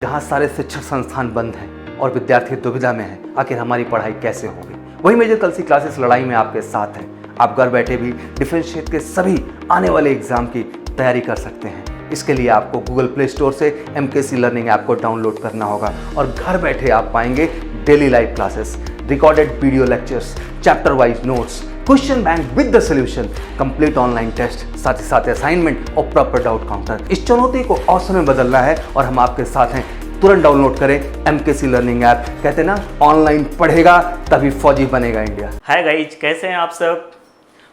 जहाँ सारे शिक्षण संस्थान बंद हैं और विद्यार्थी दुविधा में हैं, आखिर हमारी पढ़ाई कैसे होगी। वही मेजर कलसी क्लासेस लड़ाई में आपके साथ हैं। आप घर बैठे भी डिफेंस क्षेत्र के सभी आने वाले एग्जाम की तैयारी कर सकते हैं। इसके लिए आपको गूगल प्ले स्टोर से MKC लर्निंग ऐप को डाउनलोड करना होगा और घर बैठे आप पाएंगे daily live classes, recorded video lectures, chapter wise notes, question bank with the solution, complete online test, साथ ही साथ असाइनमेंट और प्रॉपर डाउट काउंटर। इस चुनौती को अवसर में बदलना है और हम आपके साथ हैं। तुरंत डाउनलोड करें MKC लर्निंग ऐप। कहते ना, ऑनलाइन पढ़ेगा तभी फौजी बनेगा इंडिया। हाय गाइज, कैसे हैं आप सब।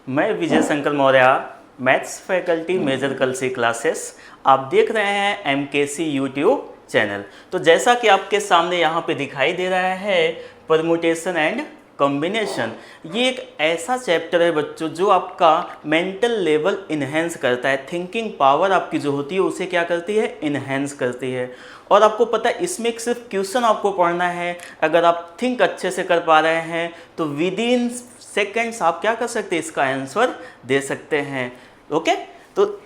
मैं Vijay Shankar Maurya, maths faculty Major Kalsi classes. आप देख रहे हैं MKC यूट्यूब चैनल। तो जैसा कि आपके सामने यहाँ पे दिखाई दे रहा है, परमुटेशन एंड कॉम्बिनेशन, ये एक ऐसा चैप्टर है बच्चों जो आपका मेंटल लेवल इन्हेंस करता है। थिंकिंग पावर आपकी जो होती है उसे क्या करती है, इन्हेंस करती है। और आपको पता है इसमें एक सिर्फ क्वेश्चन आपको पढ़ना है। अगर आप थिंक अच्छे से कर पा रहे हैं तो विद इन सेकेंड्स आप क्या कर सकते हैं, इसका आंसर दे सकते हैं। ओके, तो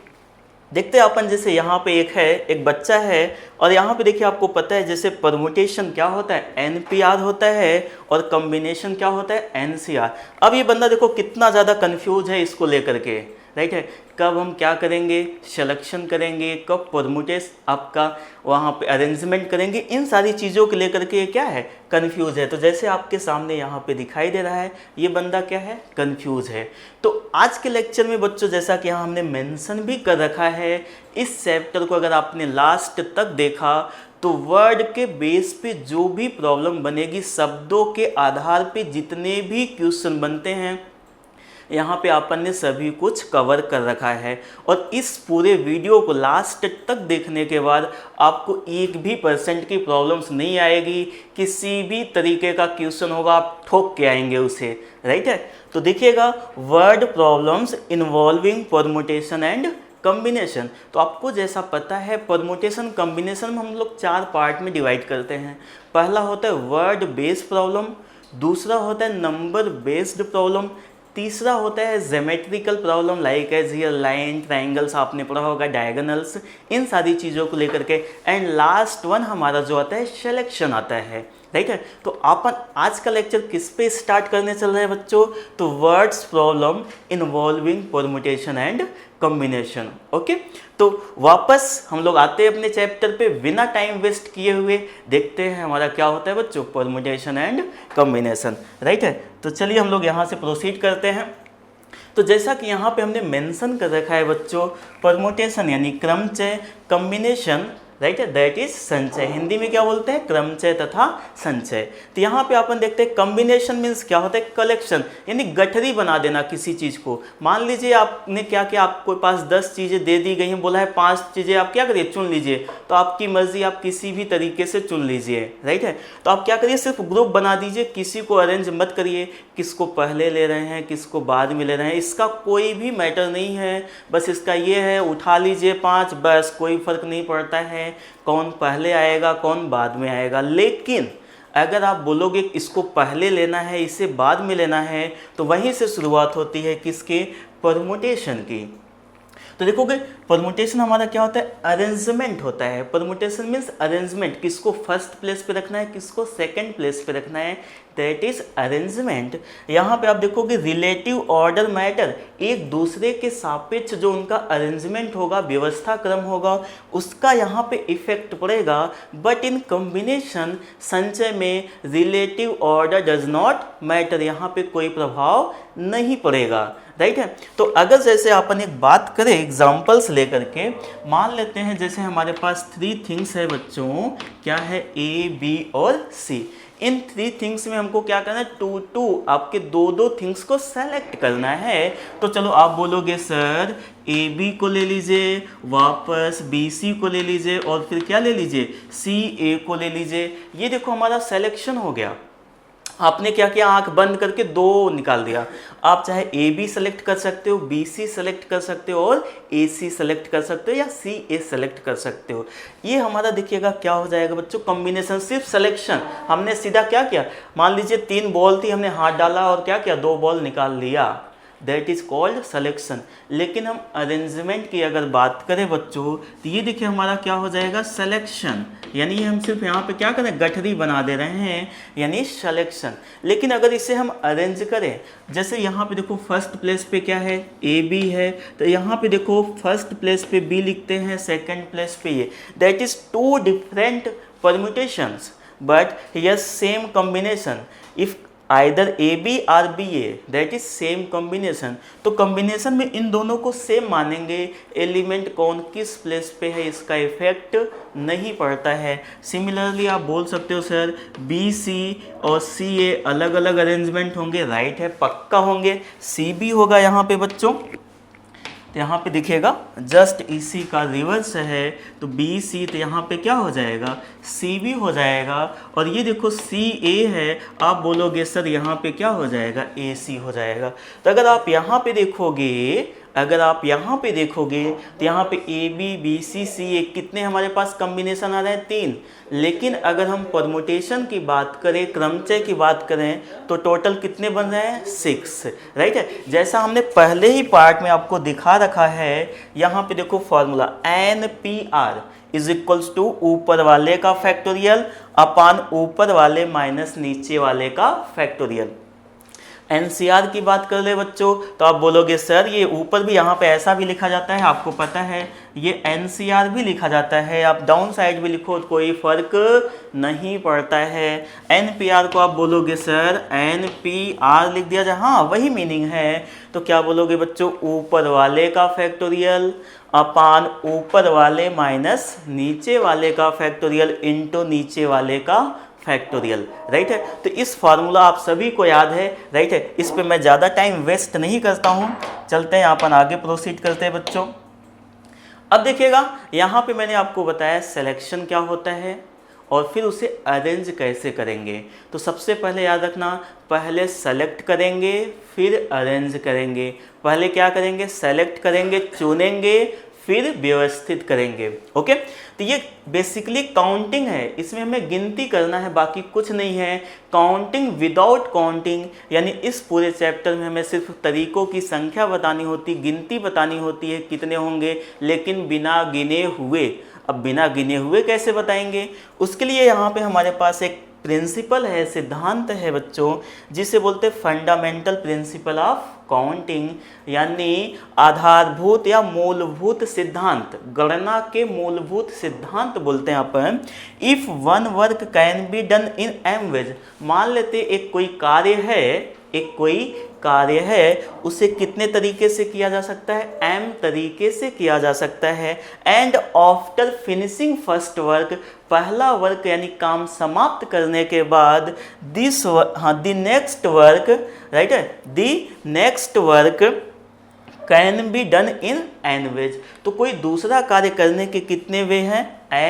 देखते हैं अपन। जैसे यहाँ पे एक बच्चा है और यहाँ पे देखिए आपको पता है जैसे परमुटेशन क्या होता है, NPR होता है और कॉम्बिनेशन क्या होता है, NCR। अब ये बंदा देखो कितना ज़्यादा कंफ्यूज है इसको लेकर के, राइट है। कब हम क्या करेंगे, सिलेक्शन करेंगे, कब परमुटेशन आपका वहाँ पे अरेंजमेंट करेंगे, इन सारी चीज़ों को लेकर के क्या है, कंफ्यूज है। तो जैसे आपके सामने यहाँ पे दिखाई दे रहा है, ये बंदा क्या है, कंफ्यूज है। तो आज के लेक्चर में बच्चों, जैसा कि यहाँ हमने मेंशन भी कर रखा है, इस चैप्टर को अगर आपने लास्ट तक देखा तो वर्ड के बेस पे जो भी प्रॉब्लम बनेगी, शब्दों के आधार पे जितने भी क्वेश्चन बनते हैं, यहाँ पे अपन ने सभी कुछ कवर कर रखा है। और इस पूरे वीडियो को लास्ट तक देखने के बाद आपको 1% की प्रॉब्लम्स नहीं आएगी। किसी भी तरीके का क्वेश्चन होगा आप ठोक के आएंगे उसे, राइट है। तो देखिएगा, word problems involving permutation and combination. तो आपको जैसा पता है, परमुटेशन कॉम्बिनेशन में हम लोग 4 पार्ट में डिवाइड करते हैं। पहला होता है वर्ड बेस्ड प्रॉब्लम, दूसरा होता है नंबर बेस्ड प्रॉब्लम, तीसरा होता है geometrical problem like as here line, triangles आपने पढ़ा होगा, डायगोनल्स, इन सारी चीज़ों को लेकर के, एंड लास्ट वन हमारा जो आता है सिलेक्शन आता है, राइट है। तो अपन आज का लेक्चर किस पे स्टार्ट करने चल रहे हैं बच्चों, तो words problem involving permutation and combination. Okay, तो वापस हम लोग आते हैं अपने चैप्टर पे, बिना टाइम वेस्ट किए हुए देखते हैं हमारा क्या होता है बच्चों, परमुटेशन एंड कॉम्बिनेशन, राइट है। तो चलिए हम लोग यहाँ से प्रोसीड करते हैं। तो जैसा कि यहाँ पे हमने मेंशन कर रखा है बच्चों, परमुटेशन यानी क्रमचय, कॉम्बिनेशन राइट है, दैट इज संचय। हिंदी में क्या बोलते हैं, क्रमचय तथा संचय। तो यहाँ पे अपन देखते हैं कॉम्बिनेशन मीन्स क्या होता है, कलेक्शन, यानी गठरी बना देना किसी चीज़ को। मान लीजिए आपने क्या किया, आपके पास 10 चीज़ें दे दी गई हैं, बोला है 5 चीज़ें आप क्या करिए, चुन लीजिए। तो आपकी मर्जी, आप किसी भी तरीके से चुन लीजिए, राइट है। तो आप क्या करिए, सिर्फ ग्रुप बना दीजिए, किसी को अरेंज मत करिए, किसको पहले ले रहे हैं, किसको बाद में ले रहे हैं, इसका कोई भी मैटर नहीं है। बस इसका ये है, उठा लीजिए 5, बस कोई फर्क नहीं पड़ता है कौन पहले आएगा कौन बाद में आएगा। लेकिन अगर आप बोलोगे इसको पहले लेना है इसे बाद में लेना है, तो वहीं से शुरुआत होती है किसके, परमुटेशन की। तो देखोगे परमुटेशन हमारा क्या होता है, अरेंजमेंट होता है। परमुटेशन मीन्स अरेंजमेंट, किसको फर्स्ट प्लेस पे रखना है, किसको सेकंड प्लेस पे रखना है, दैट इज अरेंजमेंट। यहाँ पे आप देखोगे रिलेटिव ऑर्डर मैटर, एक दूसरे के सापेक्ष जो उनका अरेंजमेंट होगा, व्यवस्था क्रम होगा, उसका यहाँ पे इफेक्ट पड़ेगा। बट इन कॉम्बिनेशन, संचय में relative order does not matter, यहाँ पे कोई प्रभाव नहीं पड़ेगा, राइट है। तो अगर जैसे अपन एक बात करें एग्जाम्पल्स लेकर के, मान लेते हैं जैसे हमारे पास 3 थिंग्स है बच्चों, क्या है, A, B और C। इन 3 थिंग्स में हमको क्या करना है, 2 आपके 2 थिंग्स को सेलेक्ट करना है। तो चलो आप बोलोगे सर AB को ले लीजिए, वापस BC को ले लीजिए और फिर क्या ले लीजिए, CA को ले लीजिए। ये देखो हमारा सिलेक्शन हो गया। आपने क्या किया, आंख बंद करके 2 निकाल दिया। आप चाहे AB सेलेक्ट कर सकते हो, BC सेलेक्ट कर सकते हो और AC सेलेक्ट कर सकते हो या CA सेलेक्ट कर सकते हो। ये हमारा देखिएगा क्या हो जाएगा बच्चों, कॉम्बिनेशन, सिर्फ सिलेक्शन। हमने सीधा क्या किया, मान लीजिए 3 बॉल थी, हमने हाथ डाला और क्या किया, 2 बॉल निकाल लिया, दैट इज कॉल्ड सिलेक्शन। लेकिन हम अरेंजमेंट की अगर बात करें बच्चों, तो ये देखिए हमारा क्या हो जाएगा, सिलेक्शन। यानी हम सिर्फ यहाँ पे क्या करें, गठरी बना दे रहे हैं, यानी सिलेक्शन। लेकिन अगर इसे हम अरेंज करें, जैसे यहाँ पे देखो फर्स्ट प्लेस पे क्या है, ए बी है, तो यहाँ पे देखो फर्स्ट प्लेस पे बी लिखते हैं, सेकंड प्लेस पे ये, that is two different permutations but here same combination. If either A B or B A, that is same combination. तो कॉम्बिनेशन में इन दोनों को सेम मानेंगे, एलिमेंट कौन किस प्लेस पे है इसका इफेक्ट नहीं पड़ता है। सिमिलरली आप बोल सकते हो सर बी सी और सी ए अलग अलग अरेंजमेंट होंगे, राइट है, पक्का होंगे। सी बी होगा यहाँ पे बच्चों, तो यहाँ पे दिखेगा जस्ट इसी का रिवर्स है, तो बी सी, तो यहाँ पे क्या हो जाएगा, सी बी हो जाएगा। और ये देखो सी ए है, आप बोलोगे सर यहाँ पे क्या हो जाएगा, ए सी हो जाएगा। तो अगर आप यहाँ पे देखोगे, तो यहाँ पे ए बी बी सी सी ए कितने हमारे पास कॉम्बिनेशन आ रहे हैं, 3। लेकिन अगर हम परमुटेशन की बात करें, क्रमचय की बात करें, तो टोटल कितने बन रहे हैं, 6, राइट है। जैसा हमने पहले ही पार्ट में आपको दिखा रखा है, यहाँ पे देखो formula NPR is equals to ऊपर वाले का फैक्टोरियल अपान ऊपर वाले माइनस नीचे वाले का फैक्टोरियल। NCR की बात कर ले बच्चों, तो आप बोलोगे सर ये ऊपर भी यहाँ पे ऐसा भी लिखा जाता है, आपको पता है ये NCR भी लिखा जाता है, आप डाउन साइड भी लिखो तो कोई फर्क नहीं पड़ता है। NPR को आप बोलोगे सर NPR लिख दिया जाए, हाँ वही मीनिंग है। तो क्या बोलोगे बच्चों, ऊपर वाले का फैक्टोरियल अपान ऊपर वाले माइनस नीचे वाले का फैक्टोरियल इंटू नीचे वाले का फैक्टोरियल, राइट है। तो इस फार्मूला आप सभी को याद है, राइट है। इस पे मैं ज़्यादा टाइम वेस्ट नहीं करता हूँ, चलते हैं अपन आगे प्रोसीड करते हैं बच्चों। अब देखिएगा यहाँ पे मैंने आपको बताया सिलेक्शन क्या होता है और फिर उसे अरेंज कैसे करेंगे। तो सबसे पहले याद रखना, पहले सेलेक्ट करेंगे फिर अरेंज करेंगे। पहले क्या करेंगे, सेलेक्ट करेंगे, चुनेंगे, फिर व्यवस्थित करेंगे। ओके, तो ये बेसिकली काउंटिंग है, इसमें हमें गिनती करना है, बाकी कुछ नहीं है। काउंटिंग विदाउट काउंटिंग, यानी इस पूरे चैप्टर में हमें सिर्फ तरीकों की संख्या बतानी होती, गिनती बतानी होती है कितने होंगे, लेकिन बिना गिने हुए। अब बिना गिने हुए कैसे बताएंगे, उसके लिए यहाँ पे हमारे पास एक प्रिंसिपल है, सिद्धांत है बच्चों, जिसे बोलते हैं फंडामेंटल प्रिंसिपल ऑफ काउंटिंग, यानी आधारभूत या मूलभूत सिद्धांत, गणना के मूलभूत सिद्धांत बोलते हैं अपन। If one work can be done in m ways, मान लेते एक कोई कार्य है, उसे कितने तरीके से किया जा सकता है, m तरीके से किया जा सकता है। And after finishing first work, पहला वर्क यानी काम समाप्त करने के बाद, द नेक्स्ट वर्क, राइट है, the next work can be done in n ways. तो कोई दूसरा कार्य करने के कितने वे हैं,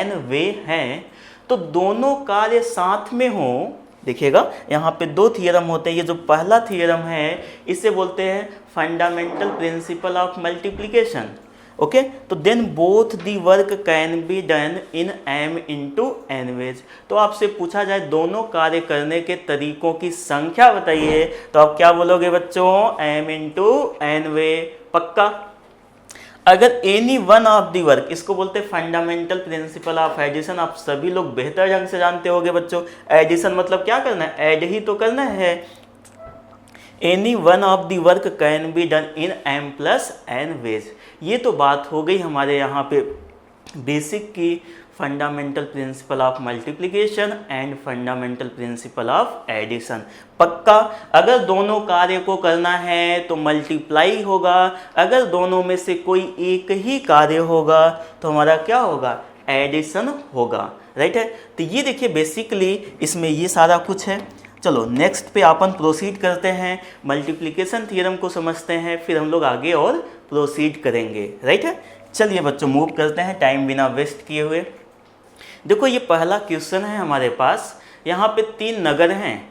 n वे हैं। तो दोनों कार्य साथ में हो, देखिएगा यहाँ पे 2 थियरम होते हैं। ये जो पहला थियरम है इसे बोलते हैं fundamental principle of multiplication. Okay, तो then both the work can be done in m into n ways. तो आपसे पूछा जाए दोनों कार्य करने के तरीकों की संख्या बताइए, तो आप क्या बोलोगे बच्चों, m इंटू n वे, पक्का। अगर any one of the work, इसको बोलते हैं फंडामेंटल प्रिंसिपल ऑफ एडिशन। आप सभी लोग बेहतर ढंग से जानते होंगे बच्चों, एडिशन मतलब क्या करना है, ऐड ही तो करना है। Any one of the work can be done in m plus n ways. ये तो बात हो गई हमारे यहाँ पे बेसिक की, fundamental principle of multiplication and fundamental principle of addition. पक्का, अगर दोनों कार्य को करना है तो मल्टीप्लाई होगा, अगर दोनों में से कोई एक ही कार्य होगा तो हमारा क्या होगा, एडिशन होगा, राइट है। तो ये देखिए बेसिकली इसमें ये सारा कुछ है। चलो नेक्स्ट पे अपन प्रोसीड करते हैं, मल्टीप्लिकेशन थ्योरम को समझते हैं, फिर हम लोग आगे और प्रोसीड करेंगे, राइट है। चलिए बच्चों मूव करते हैं टाइम बिना वेस्ट किए हुए। देखो ये पहला क्वेश्चन है हमारे पास, यहाँ पे 3 नगर हैं,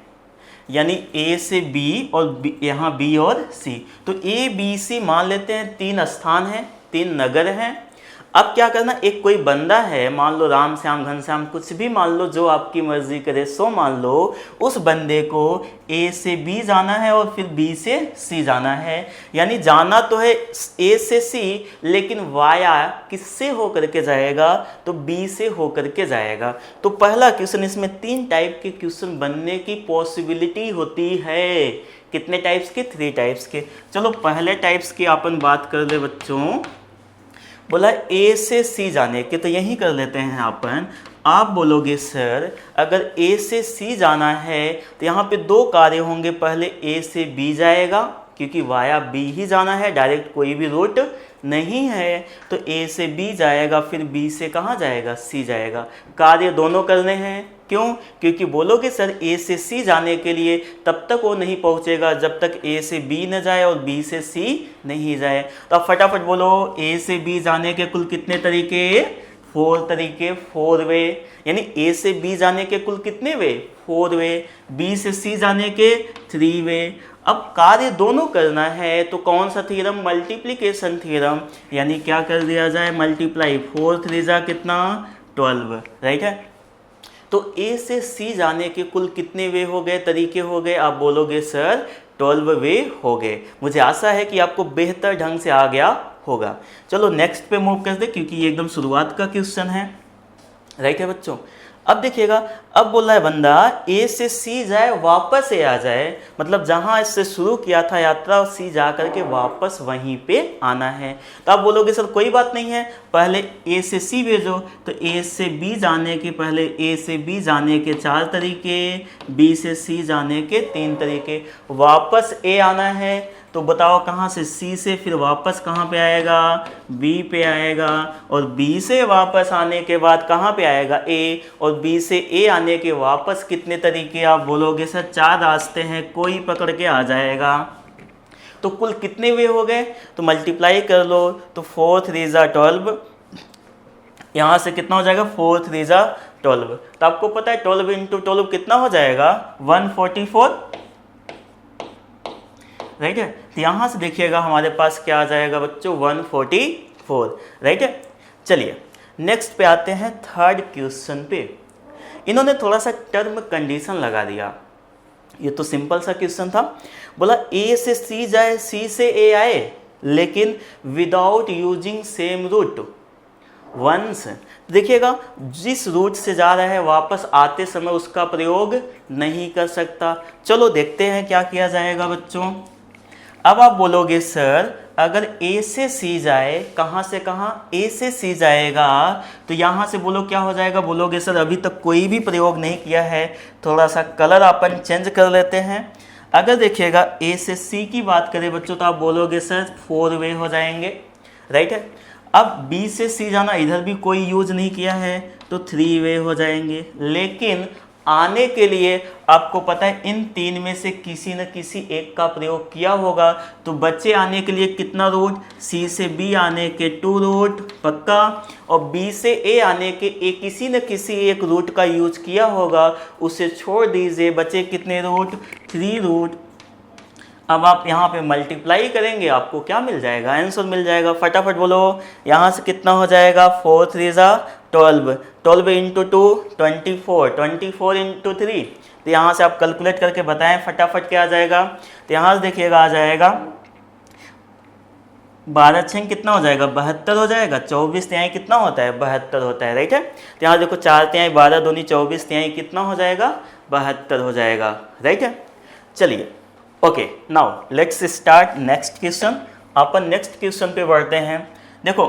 यानी A से B और यहाँ B और C। तो A B C मान लेते हैं 3 स्थान हैं, 3 नगर हैं। अब क्या करना, एक कोई बंदा है, मान लो राम श्याम घनश्याम कुछ भी मान लो, जो आपकी मर्जी करे सो मान लो, उस बंदे को ए से बी जाना है और फिर बी से सी जाना है। यानी जाना तो है ए से सी, लेकिन वाया किससे होकर के जाएगा, तो बी से होकर के जाएगा। तो पहला क्वेश्चन, इसमें 3 टाइप के क्वेश्चन बनने की पॉसिबिलिटी होती है। कितने टाइप्स के? 3 टाइप्स के। चलो पहले टाइप्स की अपन बात कर ले बच्चों। बोला ए से सी जाने के, तो यही कर लेते हैं अपन। आप बोलोगे सर अगर ए से सी जाना है तो यहाँ पे 2 कार्य होंगे, पहले ए से बी जाएगा क्योंकि वाया बी ही जाना है, डायरेक्ट कोई भी रूट नहीं है, तो ए से बी जाएगा, फिर बी से कहाँ जाएगा, सी जाएगा। कार्य दोनों करने हैं, क्यों? क्योंकि बोलोगे सर ए से सी जाने के लिए तब तक वो नहीं पहुंचेगा जब तक ए से बी न जाए और बी से सी नहीं जाए। तो अब फटाफट बोलो, ए से बी जाने के कुल कितने तरीके? 4 तरीके, 4 वे। यानी ए से बी जाने के कुल कितने वे? 4 वे। बी से सी जाने के 3 वे। अब कार्य दोनों करना है तो कौन सा थ्योरम? Multiplication theorem. यानी क्या कर दिया जाए? मल्टीप्लाई। 4 3 जा कितना? 12। राइट है। तो ए से सी जाने के कुल कितने वे हो गए, तरीके हो गए? आप बोलोगे सर 12 वे हो गए। मुझे आशा है कि आपको बेहतर ढंग से आ गया होगा। चलो नेक्स्ट पे मूव कर दे, क्योंकि ये एकदम शुरुआत का क्वेश्चन है। राइट है बच्चों। अब देखिएगा, अब बोला है बंदा ए से सी जाए वापस ए आ जाए, मतलब जहां इससे शुरू किया था यात्रा सी जा करके वापस वहीं पे आना है। तो आप बोलोगे सर कोई बात नहीं है, पहले ए से सी भेजो। तो ए से बी जाने के, पहले ए से बी जाने के 4 तरीके, बी से सी जाने के 3 तरीके। वापस ए आना है तो बताओ कहाँ से? सी से, फिर वापस कहाँ पे आएगा? बी पे आएगा। और बी से वापस आने के बाद कहाँ पे आएगा? ए। और बी से ए आने के वापस कितने तरीके? आप बोलोगे सर 4 रास्ते हैं, कोई पकड़ के आ जाएगा। तो कुल कितने वे हो गए? तो मल्टीप्लाई कर लो, तो 4 3 जा 12। यहाँ से कितना हो जाएगा? 4 3 जा 12। तो आपको पता है 12 इंटू 12 कितना हो जाएगा? 144। राइट है। तो यहाँ से देखिएगा हमारे पास क्या आ जाएगा बच्चों? 144। राइट है। चलिए नेक्स्ट पे आते हैं, थर्ड क्वेश्चन पे। इन्होंने थोड़ा सा टर्म कंडीशन लगा दिया। ये तो सिंपल सा क्वेश्चन था। बोला ए से सी जाए, सी से ए आए, लेकिन without using same route once. देखिएगा जिस रूट से जा रहा है वापस आते समय उसका प्रयोग नहीं कर सकता। चलो देखते हैं क्या किया जाएगा बच्चों। अब आप बोलोगे सर अगर ए से सी जाए, कहाँ से कहाँ? ए से सी जाएगा, तो यहाँ से बोलो क्या हो जाएगा? बोलोगे सर अभी तक कोई भी प्रयोग नहीं किया है, थोड़ा सा कलर अपन चेंज कर लेते हैं। अगर देखिएगा ए से सी की बात करें बच्चों, तो आप बोलोगे सर 4 वे हो जाएंगे। राइट है। अब बी से सी जाना, इधर भी कोई यूज नहीं किया है, तो 3 वे हो जाएंगे। लेकिन आने के लिए आपको पता है इन 3 में से किसी न किसी एक का प्रयोग किया होगा, तो बच्चे आने के लिए कितना रूट? सी से बी आने के 2 रूट पक्का, और बी से ए आने के किसी न किसी एक रूट का यूज किया होगा, उसे छोड़ दीजिए, बचे कितने रूट? 3 रूट। अब आप यहाँ पे मल्टीप्लाई करेंगे, आपको क्या मिल जाएगा? आंसर मिल जाएगा। फटाफट बोलो, यहाँ से कितना हो जाएगा? 4 3 जा 12, 12 इंटू 2 24, 24 इंटू 3। तो यहाँ से आप कैलकुलेट करके बताएं फटाफट क्या आ जाएगा। तो यहाँ से देखिएगा आ जाएगा 12 6 कितना हो जाएगा? 72 हो जाएगा। 24 तिहाई कितना होता है? 72 होता है। राइट है। तो यहाँ देखो 4 तिहाई 12 दूनी 24 तिहाई कितना हो जाएगा? 72 हो जाएगा। राइट है। चलिए okay, now let's start next question. Upon next question पे बढ़ते हैं। देखो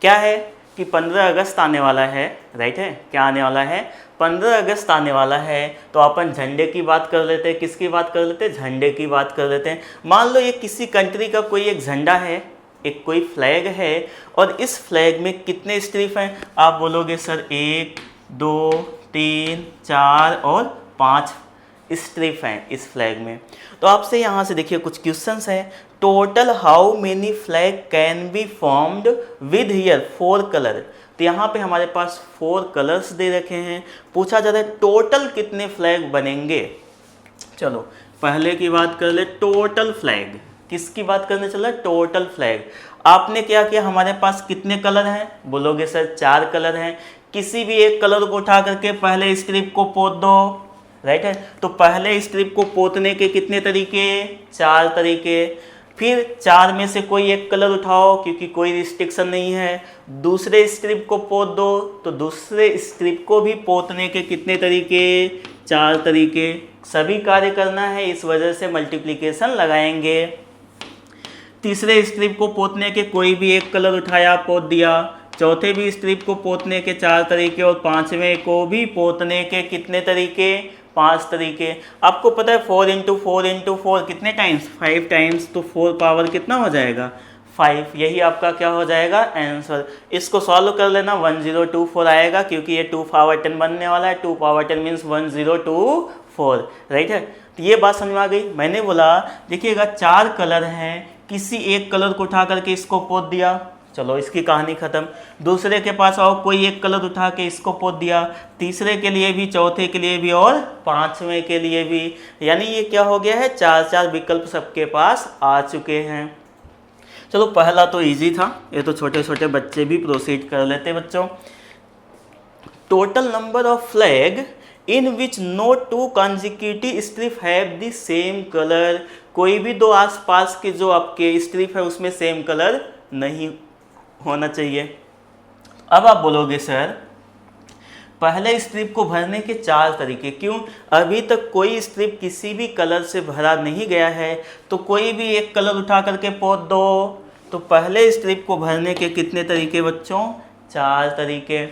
क्या है कि 15 अगस्त आने वाला है। राइट है। क्या आने वाला है? 15 अगस्त आने वाला है, तो अपन झंडे की बात कर लेते हैं। किसकी बात कर लेते हैं? झंडे की बात कर लेते हैं। मान लो ये किसी कंट्री का कोई एक झंडा है, एक कोई फ्लैग है, और इस फ्लैग में कितने स्ट्रिप हैं? आप बोलोगे सर 1 2 3 4 और 5 स्ट्रिप हैं इस फ्लैग में। तो आपसे यहाँ से देखिए कुछ क्वेश्चंस हैं। Total how many flag can be formed with here 4 colour. तो यहाँ पे हमारे पास 4 कलर्स दे रखे हैं। पूछा जा रहा है टोटल कितने फ्लैग बनेंगे। चलो पहले की बात कर ले, टोटल फ्लैग। किसकी बात करने चला? Total flag. आपने क्या किया, हमारे पास कितने कलर हैं, बोलोगे सर 4 कलर हैं। किसी भी एक कलर को उठा करके पहले स्ट्रिप को पोत दो, राइट है। तो पहले स्ट्रिप को पोतने के कितने तरीके, 4 तरीके। फिर 4 में से कोई एक कलर उठाओ, क्योंकि कोई रिस्ट्रिक्शन नहीं है। दूसरे स्ट्रिप को पोत दो, तो दूसरे स्ट्रिप को भी पोतने के कितने तरीके, 4 तरीके। सभी कार्य करना है, इस वजह से मल्टीप्लिकेशन लगाएंगे। तीसरे स्ट्रिप को पोतने के कोई भी एक कलर उठाया, पोत दिया। चौथे भी स्ट्रिप को पोतने के 4 तरीके, और पांचवें को भी पोतने के कितने तरीके, 5 तरीके। आपको पता है 4 × 4 × 4 कितने टाइम्स, 5 टाइम्स। तो 4 पावर कितना हो जाएगा, 5। यही आपका क्या हो जाएगा, आंसर। इसको सॉल्व कर लेना, 1024 आएगा, क्योंकि ये 2 पावर 10 बनने वाला है। 2 पावर 10 मीन्स 1024, राइट है। तो ये बात समझ में आ गई। मैंने बोला देखिएगा 4 कलर हैं, किसी एक कलर को उठा करके इसको पोत दिया, चलो इसकी कहानी खत्म। दूसरे के पास आओ, कोई एक कलर उठा के इसको पोत दिया। तीसरे के लिए भी, चौथे के लिए भी, और पांचवें के लिए भी। यानी ये क्या हो गया है, 4 विकल्प सबके पास आ चुके हैं। चलो पहला तो इजी था, ये तो छोटे छोटे बच्चे भी प्रोसीड कर लेते बच्चों। Total number of flag in which no 2 consecutive strip have the same colour. कोई भी 2 आसपास के जो आपके स्ट्रिप है उसमें सेम कलर नहीं होना चाहिए। अब आप बोलोगे सर पहले स्ट्रिप को भरने के 4 तरीके, क्यों? अभी तक कोई स्ट्रिप किसी भी कलर से भरा नहीं गया है, तो कोई भी एक कलर उठा करके पोत दो। तो पहले स्ट्रिप को भरने के कितने तरीके बच्चों, 4 तरीके।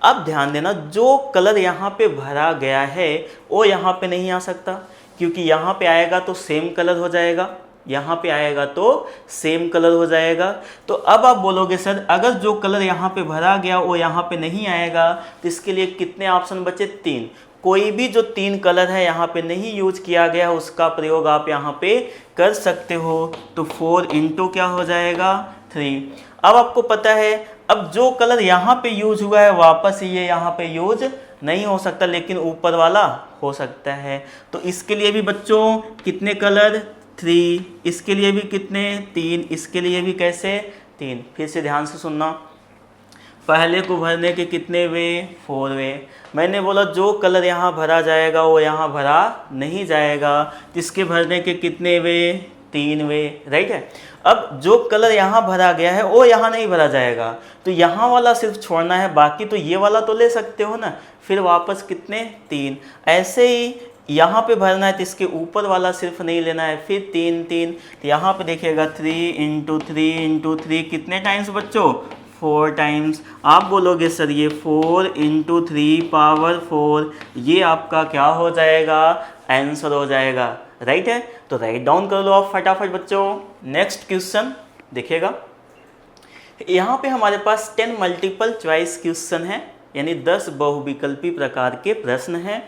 अब ध्यान देना, जो कलर यहाँ पे भरा गया है वो यहाँ पे नहीं आ सकता, क्योंकि यहाँ पे आएगा तो सेम कलर हो जाएगा, यहाँ पे आएगा तो सेम कलर हो जाएगा। तो अब आप बोलोगे सर अगर जो कलर यहाँ पे भरा गया वो यहाँ पे नहीं आएगा, तो इसके लिए कितने ऑप्शन बचे, 3। कोई भी जो 3 कलर है यहाँ पे नहीं यूज किया गया, उसका प्रयोग आप यहाँ पे कर सकते हो। तो 4 × क्या हो जाएगा, 3। अब आपको पता है, अब जो कलर यहाँ पे यूज हुआ है वापस ये यहाँ पे यूज नहीं हो सकता, लेकिन ऊपर वाला हो सकता है। तो इसके लिए भी बच्चों कितने कलर, 3। इसके लिए भी कितने, 3। इसके लिए भी कैसे, 3। फिर से ध्यान से सुनना, पहले को भरने के कितने वे, 4 वे। मैंने बोला जो कलर यहाँ भरा जाएगा वो यहाँ भरा नहीं जाएगा, इसके भरने के कितने वे, 3 वे, राइट है। अब जो कलर यहाँ भरा गया है वो यहाँ नहीं भरा जाएगा, तो यहाँ वाला सिर्फ छोड़ना है, बाकी तो ये वाला तो ले सकते हो ना। फिर वापस कितने, 3। ऐसे ही यहाँ पे भरना है तो इसके ऊपर वाला सिर्फ नहीं लेना है, फिर 3 3। तो यहाँ पे देखिएगा 3 × 3 × 3 कितने टाइम्स बच्चों, 4 टाइम्स। आप बोलोगे सर ये 4 × 3 पावर 4, ये आपका क्या हो जाएगा, आंसर हो जाएगा, राइट है। तो राइट डाउन कर लो आप फटाफट बच्चों। नेक्स्ट क्वेश्चन देखिएगा, यहाँ पे हमारे पास 10 मल्टीपल चॉइस क्वेश्चन है, यानी 10 बहुविकल्पी प्रकार के प्रश्न हैं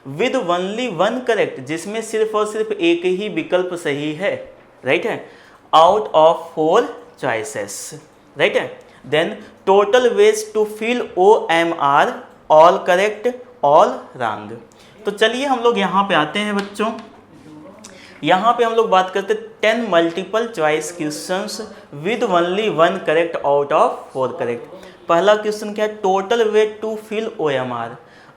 विद ओनली 1 करेक्ट, जिसमें सिर्फ और सिर्फ एक ही विकल्प सही है, राइट है, आउट ऑफ 4 चॉइसेस, राइट है। Then total ways to fill OMR, all correct, all wrong. तो चलिए हम लोग यहाँ पे आते हैं बच्चों, यहाँ पे हम लोग बात करते हैं 10 multiple choice questions with only 1 correct out of 4 correct. पहला क्वेश्चन क्या है, total ways to fill OMR।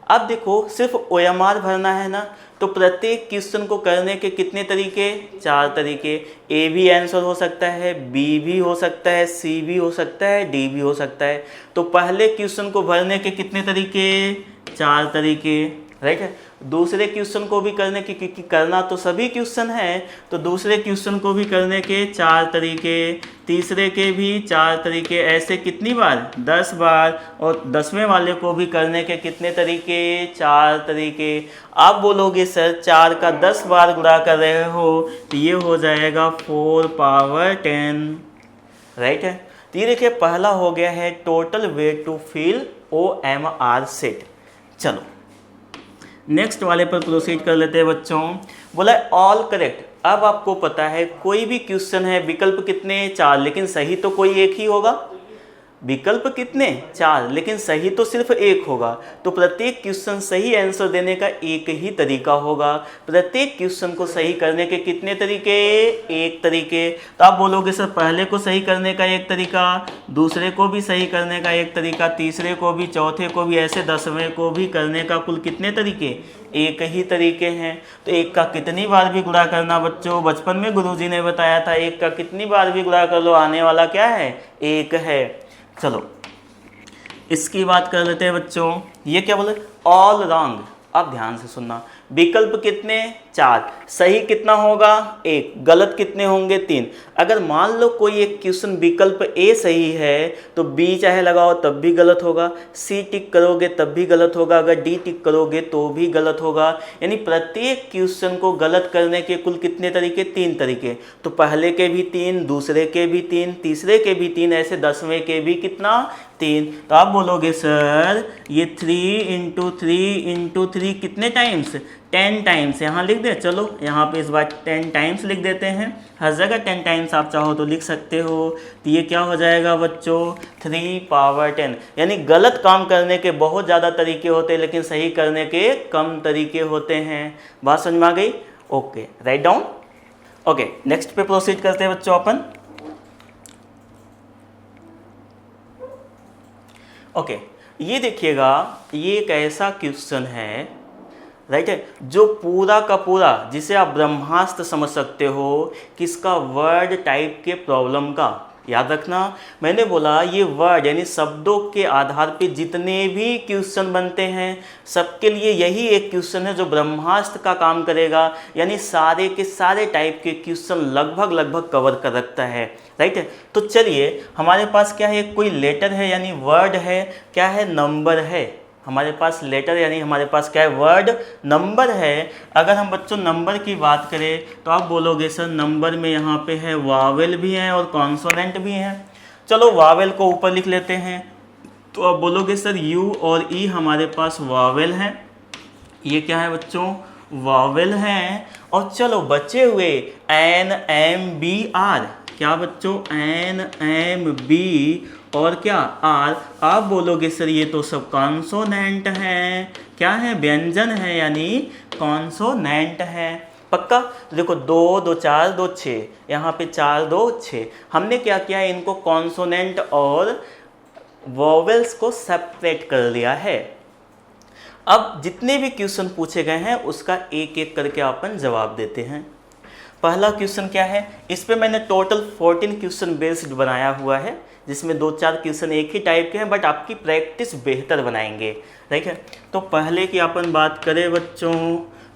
अब देखो सिर्फ OMR भरना है ना, तो प्रत्येक क्वेश्चन को करने के कितने तरीके, 4 तरीके। A भी आंसर हो सकता है, B भी हो सकता है, C भी हो सकता है, D भी हो सकता है। तो पहले क्वेश्चन को भरने के कितने तरीके, 4 तरीके, राइट है। दूसरे क्वेश्चन को भी करने के, क्योंकि करना तो सभी क्वेश्चन है, तो दूसरे क्वेश्चन को भी करने के 4 तरीके, तीसरे के भी 4 तरीके, ऐसे कितनी बार, 10 बार। और 10वें वाले को भी करने के कितने तरीके, 4 तरीके। आप बोलोगे सर 4 का 10 बार गुणा कर रहे हो तो ये हो जाएगा 4 पावर 10, राइट है। तो ये देखिए पहला हो गया है total ways to fill OMR set. चलो नेक्स्ट वाले पर प्रोसीड कर लेते हैं बच्चों। बोला ऑल करेक्ट। अब आपको पता है कोई भी क्वेश्चन है, विकल्प कितने, 4, लेकिन सही तो कोई एक ही होगा। विकल्प कितने 4, लेकिन सही तो सिर्फ एक होगा। तो प्रत्येक क्वेश्चन सही आंसर देने का एक ही तरीका होगा। प्रत्येक क्वेश्चन को सही करने के कितने तरीके, एक तरीके। तो आप बोलोगे सर पहले को सही करने का एक तरीका, दूसरे को भी सही करने का एक तरीका, तीसरे को भी, चौथे को भी, ऐसे 10वें को भी करने का कुल कितने तरीके, एक ही तरीके हैं। तो एक का कितनी बार भी गुणा करना बच्चों, बचपन में गुरुजी ने बताया था, एक का कितनी बार भी गुणा कर लो आने वाला क्या है, एक है। चलो इसकी बात कर लेते हैं बच्चों। ये क्या बोले, ऑल रॉन्ग। अब ध्यान से सुनना, विकल्प कितने 4, सही कितना होगा 1, गलत कितने होंगे 3। अगर मान लो कोई एक क्वेश्चन विकल्प ए सही है तो बी चाहे लगाओ तब भी गलत होगा, सी टिक करोगे तब भी गलत होगा, अगर डी टिक करोगे तो भी गलत होगा। यानी प्रत्येक क्वेश्चन को गलत करने के कुल कितने तरीके, 3 तरीके। तो पहले के भी 3, दूसरे के भी 3, तीसरे के भी 3, ऐसे 10वें के भी कितना 3। तो आप बोलोगे सर ये 3 × 3 × 3 कितने टाइम्स, 10 टाइम्स। यहाँ लिख दे, चलो यहाँ पे इस बार 10 टाइम्स लिख देते हैं। हर जगह 10 टाइम्स आप चाहो तो लिख सकते हो। तो ये क्या हो जाएगा बच्चों, 3 पावर 10। यानी गलत काम करने के बहुत ज़्यादा तरीके होते हैं लेकिन सही करने के कम तरीके होते हैं। बात समझ में आ गई? Okay, write down. Okay, next पे प्रोसीड करते हैं बच्चों अपन। ओके, ये देखिएगा, ये एक ऐसा क्वेश्चन है, राइट है, जो पूरा का पूरा, जिसे आप ब्रह्मास्त्र समझ सकते हो, किसका, वर्ड टाइप के प्रॉब्लम का। याद रखना, मैंने बोला ये वर्ड यानी शब्दों के आधार पे जितने भी क्वेश्चन बनते हैं सबके लिए यही एक क्वेश्चन है जो ब्रह्मास्त्र का काम करेगा। यानी सारे के सारे टाइप के क्वेश्चन लगभग कवर कर रखता है, राइट है। तो चलिए हमारे पास क्या है, कोई लेटर है यानी वर्ड है, क्या है, नंबर है। हमारे पास लेटर यानी हमारे पास क्या है, वर्ड, नंबर है। अगर हम बच्चों नंबर की बात करें तो आप बोलोगे सर नंबर में यहाँ पे है वावेल भी है और कॉन्सोनेंट भी है। चलो वावेल को ऊपर लिख लेते हैं। तो आप बोलोगे सर यू और ई हमारे पास वावेल है, ये क्या है बच्चों, वावेल है। और चलो बचे हुए एन एम बी आर, क्या बच्चों, एन एम बी और क्या आर। आप बोलोगे सर ये तो सब कॉन्सोनेंट हैं, क्या है, व्यंजन है यानी कॉन्सोनेंट है। पक्का? देखो 2 2 4 2 6, यहाँ पे 4 2 6। हमने क्या किया है, इनको कॉन्सोनेंट और वोवेल्स को सेपरेट कर लिया है। अब जितने भी क्वेश्चन पूछे गए हैं उसका एक एक करके अपन जवाब देते हैं। पहला क्वेश्चन क्या है, इस पे मैंने टोटल 14 क्वेश्चन बेस्ड बनाया हुआ है, जिसमें 2-4 क्वेश्चन एक ही टाइप के हैं, बट आपकी प्रैक्टिस बेहतर बनाएंगे, ठीक है। तो पहले की अपन बात करें बच्चों,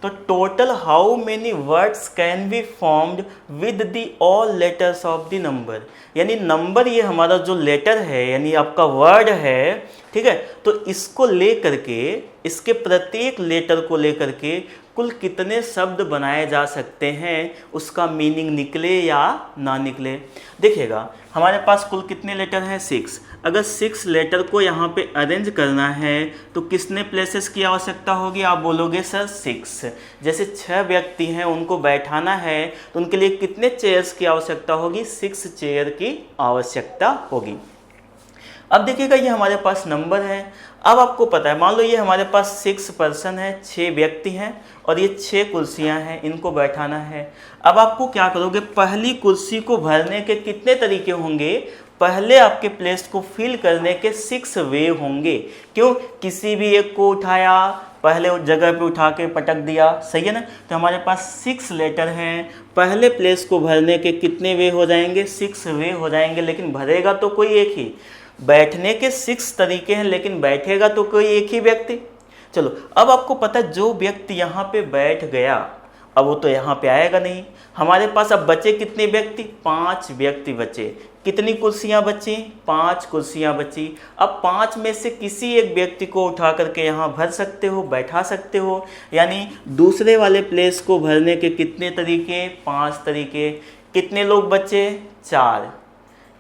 तो total how many words can be formed with the all letters of the number. यानी नंबर ये हमारा जो लेटर है यानी आपका वर्ड है, ठीक है। तो इसको ले करके, इसके प्रत्येक लेटर को लेकर के कुल कितने शब्द बनाए जा सकते हैं, उसका मीनिंग निकले या ना निकले। देखिएगा हमारे पास कुल कितने लेटर हैं, 6। अगर 6 लेटर को यहाँ पे अरेंज करना है तो कितने प्लेसेस की आवश्यकता होगी, आप बोलोगे सर 6। जैसे 6 व्यक्ति हैं उनको बैठाना है तो उनके लिए कितने चेयर्स की आवश्यकता होगी, 6 चेयर की आवश्यकता होगी। अब देखिएगा ये हमारे पास नंबर है। अब आपको पता है, मान लो ये हमारे पास 6 पर्सन है, 6 व्यक्ति हैं और ये 6 कुर्सियां हैं, इनको बैठाना है। अब आपको क्या करोगे, पहली कुर्सी को भरने के कितने तरीके होंगे, पहले आपके प्लेस को फिल करने के 6 वे होंगे। क्यों, किसी भी एक को उठाया, पहले उस जगह पे उठा के पटक दिया, सही है ना। तो हमारे पास 6 लेटर हैं, पहले प्लेस को भरने के कितने वे हो जाएंगे, 6 वे हो जाएंगे। लेकिन भरेगा तो कोई एक ही, बैठने के 6 तरीके हैं लेकिन बैठेगा तो कोई एक ही व्यक्ति। चलो अब आपको पता है जो व्यक्ति यहाँ पे बैठ गया अब वो तो यहाँ पे आएगा नहीं। हमारे पास अब बचे कितने व्यक्ति, 5 व्यक्ति बचे। कितनी कुर्सियाँ बची, 5 कुर्सियाँ बची। अब 5 में से किसी एक व्यक्ति को उठा करके यहाँ भर सकते हो, बैठा सकते हो। यानी दूसरे वाले प्लेस को भरने के कितने तरीके, 5 तरीके। कितने लोग बचे, 4।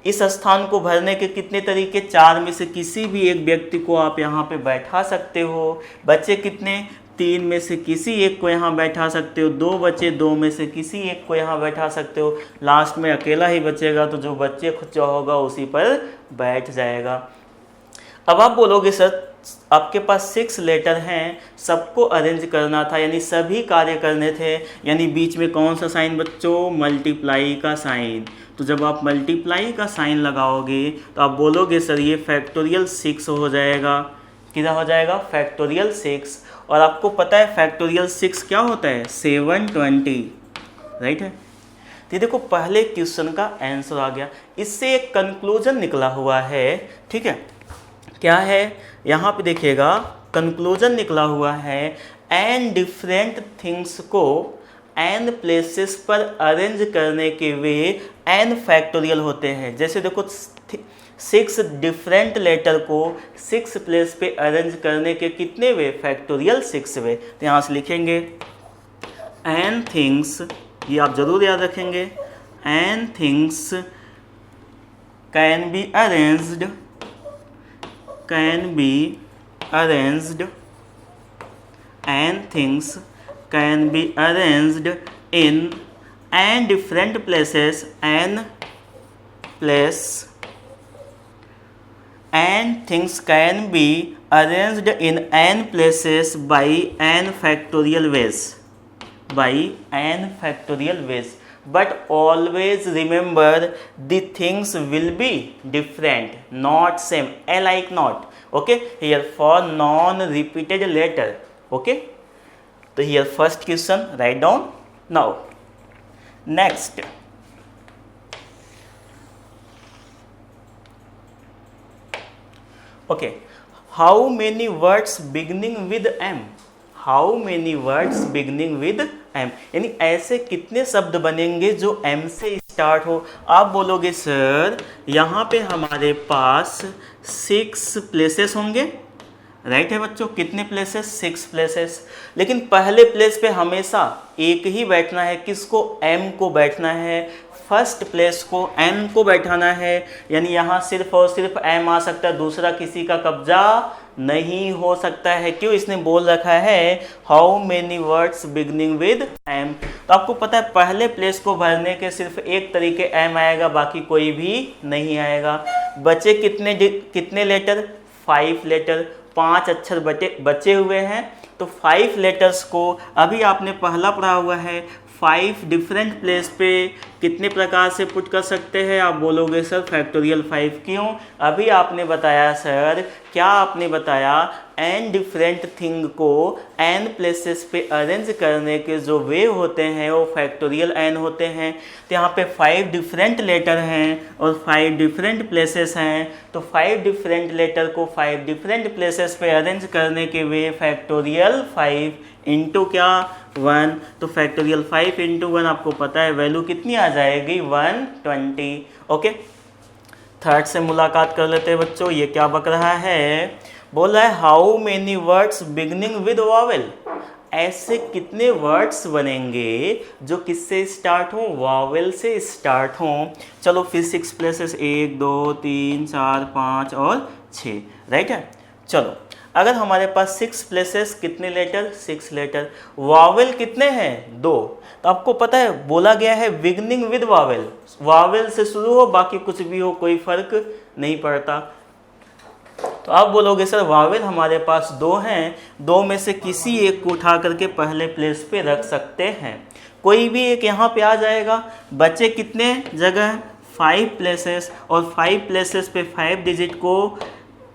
इस स्थान को भरने के कितने तरीके, 4 में से किसी भी एक व्यक्ति को आप यहाँ पे बैठा सकते हो। बच्चे कितने, 3 में से किसी एक को यहाँ बैठा सकते हो। 2 बच्चे, 2 में से किसी एक को यहाँ बैठा सकते हो। लास्ट में अकेला ही बचेगा तो जो बच्चे खुचा होगा उसी पर बैठ जाएगा। अब आप बोलोगे सर आपके पास 6 लेटर हैं, सबको अरेंज करना था, यानी सभी कार्य करने थे, यानी बीच में कौन सा साइन बच्चों, मल्टीप्लाई का साइन। तो जब आप मल्टीप्लाई का साइन लगाओगे तो आप बोलोगे सर ये फैक्टोरियल 6 हो जाएगा। कितना हो जाएगा, फैक्टोरियल 6। और आपको पता है फैक्टोरियल 6 क्या होता है, 720, राइट है। तो देखो पहले क्वेश्चन का आंसर आ गया। इससे एक कंक्लूजन निकला हुआ है, ठीक है। क्या है, यहाँ पे देखिएगा कंक्लूजन निकला हुआ है, एन डिफरेंट थिंग्स को एन प्लेसेस पर अरेंज करने के वे एन फैक्टोरियल होते हैं। जैसे देखो 6 डिफरेंट लेटर को 6 प्लेस पे अरेंज करने के कितने वे, फैक्टोरियल 6 वे। तो यहाँ से लिखेंगे एन थिंग्स, ये आप जरूर याद रखेंगे, n things can be arranged, can be arranged, and things can be arranged in n different places, n place, and things can be arranged in n places by n factorial ways, by n factorial ways. But always remember the things will be different, not same, alike not. Okay, here for non-repeated letter. Okay, so here first question write down now. Next, okay, how many words beginning with M? How many words beginning with M? यानी ऐसे कितने शब्द बनेंगे जो M से start हो। आप बोलोगे सर यहाँ पे हमारे पास 6 प्लेसेस होंगे, राइट है बच्चों। कितने प्लेसेस, 6 प्लेसेस। लेकिन पहले प्लेस पे हमेशा एक ही बैठना है, किसको, M को बैठना है। फर्स्ट प्लेस को M को बैठाना है, यानी यहाँ सिर्फ और सिर्फ M आ सकता है, दूसरा किसी का कब्जा नहीं हो सकता है। क्यों, इसने बोल रखा है how many words beginning with M। तो आपको पता है पहले प्लेस को भरने के सिर्फ एक तरीके M आएगा, बाकी कोई भी नहीं आएगा। बचे कितने लेटर, 5 लेटर, 5 अक्षर बचे हुए हैं। तो 5 लेटर्स को अभी आपने पहला पढ़ा हुआ है, 5 डिफरेंट प्लेस पे कितने प्रकार से पुट कर सकते हैं। आप बोलोगे सर फैक्टोरियल 5 क्यों, अभी आपने बताया सर, क्या आपने बताया, एन डिफरेंट थिंग को एन प्लेसेस पे अरेंज करने के जो वे होते हैं वो फैक्टोरियल एन होते हैं। तो यहाँ पे 5 डिफरेंट लेटर हैं और 5 डिफरेंट प्लेसेस हैं, तो 5 डिफरेंट लेटर को 5 डिफरेंट प्लेसेस पे अरेंज करने के वे फैक्टोरियल 5 इंटू क्या, 1। तो फैक्टोरियल 5 इंटू 1 आपको पता है वैल्यू कितनी आ जाएगी, 120। ओके, थर्ड से मुलाकात कर लेते हैं बच्चों। ये क्या बक रहा है, बोल रहा है how many words beginning with Wavell. ऐसे कितने वर्ड्स बनेंगे जो किससे स्टार्ट हो, वावेल से स्टार्ट हो। चलो फिर 6 प्लेसेस, 1 2 3 4 5 और 6, राइट है। चलो अगर हमारे पास 6 प्लेसेस, कितने लेटर, 6 लेटर, वावेल कितने हैं, 2। तो आपको पता है बोला गया है बिगनिंग विद वावेल, वावेल से शुरू हो, बाकी कुछ भी हो कोई फर्क नहीं पड़ता। तो आप बोलोगे सर वावेल हमारे पास 2 हैं, 2 में से किसी एक को उठा करके पहले प्लेस पे रख सकते हैं, कोई भी एक यहाँ पे आ जाएगा। बचे कितने जगह, 5 प्लेसेस, और 5 प्लेसेस पे 5 डिजिट को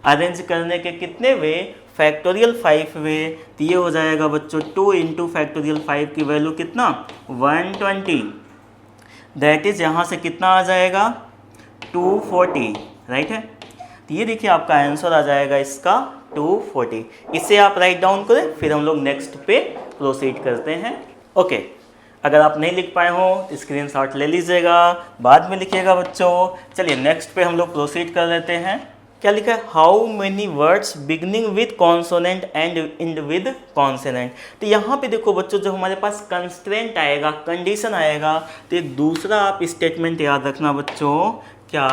अरेंज करने के कितने वे, फैक्टोरियल 5 वे। तो ये हो जाएगा बच्चों 2 इंटू फैक्टोरियल 5 की वैल्यू कितना, 120। दैट इज यहाँ से कितना आ जाएगा, 240, राइट है। तो ये देखिए आपका आंसर आ जाएगा इसका 240। इसे आप राइट डाउन करें, फिर हम लोग नेक्स्ट पे प्रोसीड करते हैं। ओके, अगर आप नहीं लिख पाए हो तो स्क्रीनशॉट ले लीजिएगा, बाद में लिखिएगा बच्चों। चलिए नेक्स्ट पे हम लोग प्रोसीड कर लेते हैं। क्या लिखा है, how many words beginning with consonant and and with consonant. तो यहाँ पे देखो बच्चों, जब हमारे पास कंस्ट्रेंट आएगा, कंडीशन आएगा, तो एक दूसरा आप स्टेटमेंट याद रखना बच्चों, क्या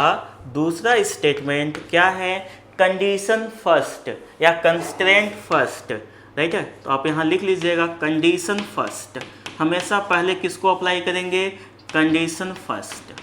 दूसरा स्टेटमेंट क्या है, कंडीशन फर्स्ट या कंस्ट्रेंट फर्स्ट, राइट है। तो आप यहाँ लिख लीजिएगा कंडीशन फर्स्ट, हमेशा पहले किसको अप्लाई करेंगे, कंडीशन फर्स्ट,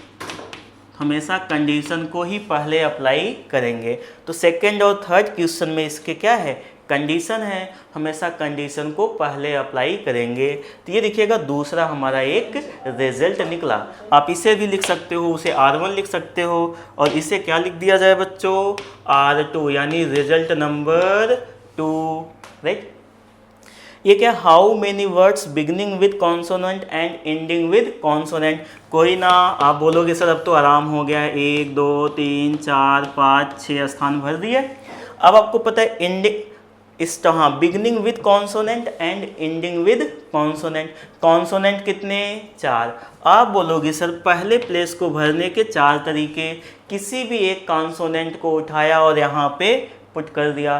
हमेशा कंडीशन को ही पहले अप्लाई करेंगे। तो सेकंड और थर्ड क्वेश्चन में इसके क्या है, कंडीशन है, हमेशा कंडीशन को पहले अप्लाई करेंगे। तो ये देखिएगा दूसरा हमारा एक रिजल्ट निकला। आप इसे भी लिख सकते हो, उसे R1 लिख सकते हो और इसे क्या लिख दिया जाए बच्चों, R2, यानी रिजल्ट नंबर 2, राइट। ये क्या, how many words beginning with consonant and ending with consonant. कोई ना, आप बोलोगे सर अब तो आराम हो गया है, 1 2 3 4 5 6 स्थान भर दिए। अब आपको पता है एंडिंग हाँ, beginning with consonant and ending with consonant. Consonant कितने, 4। आप बोलोगे सर पहले प्लेस को भरने के 4 तरीके, किसी भी एक कॉन्सोनेंट को उठाया और यहाँ पे पुट कर दिया।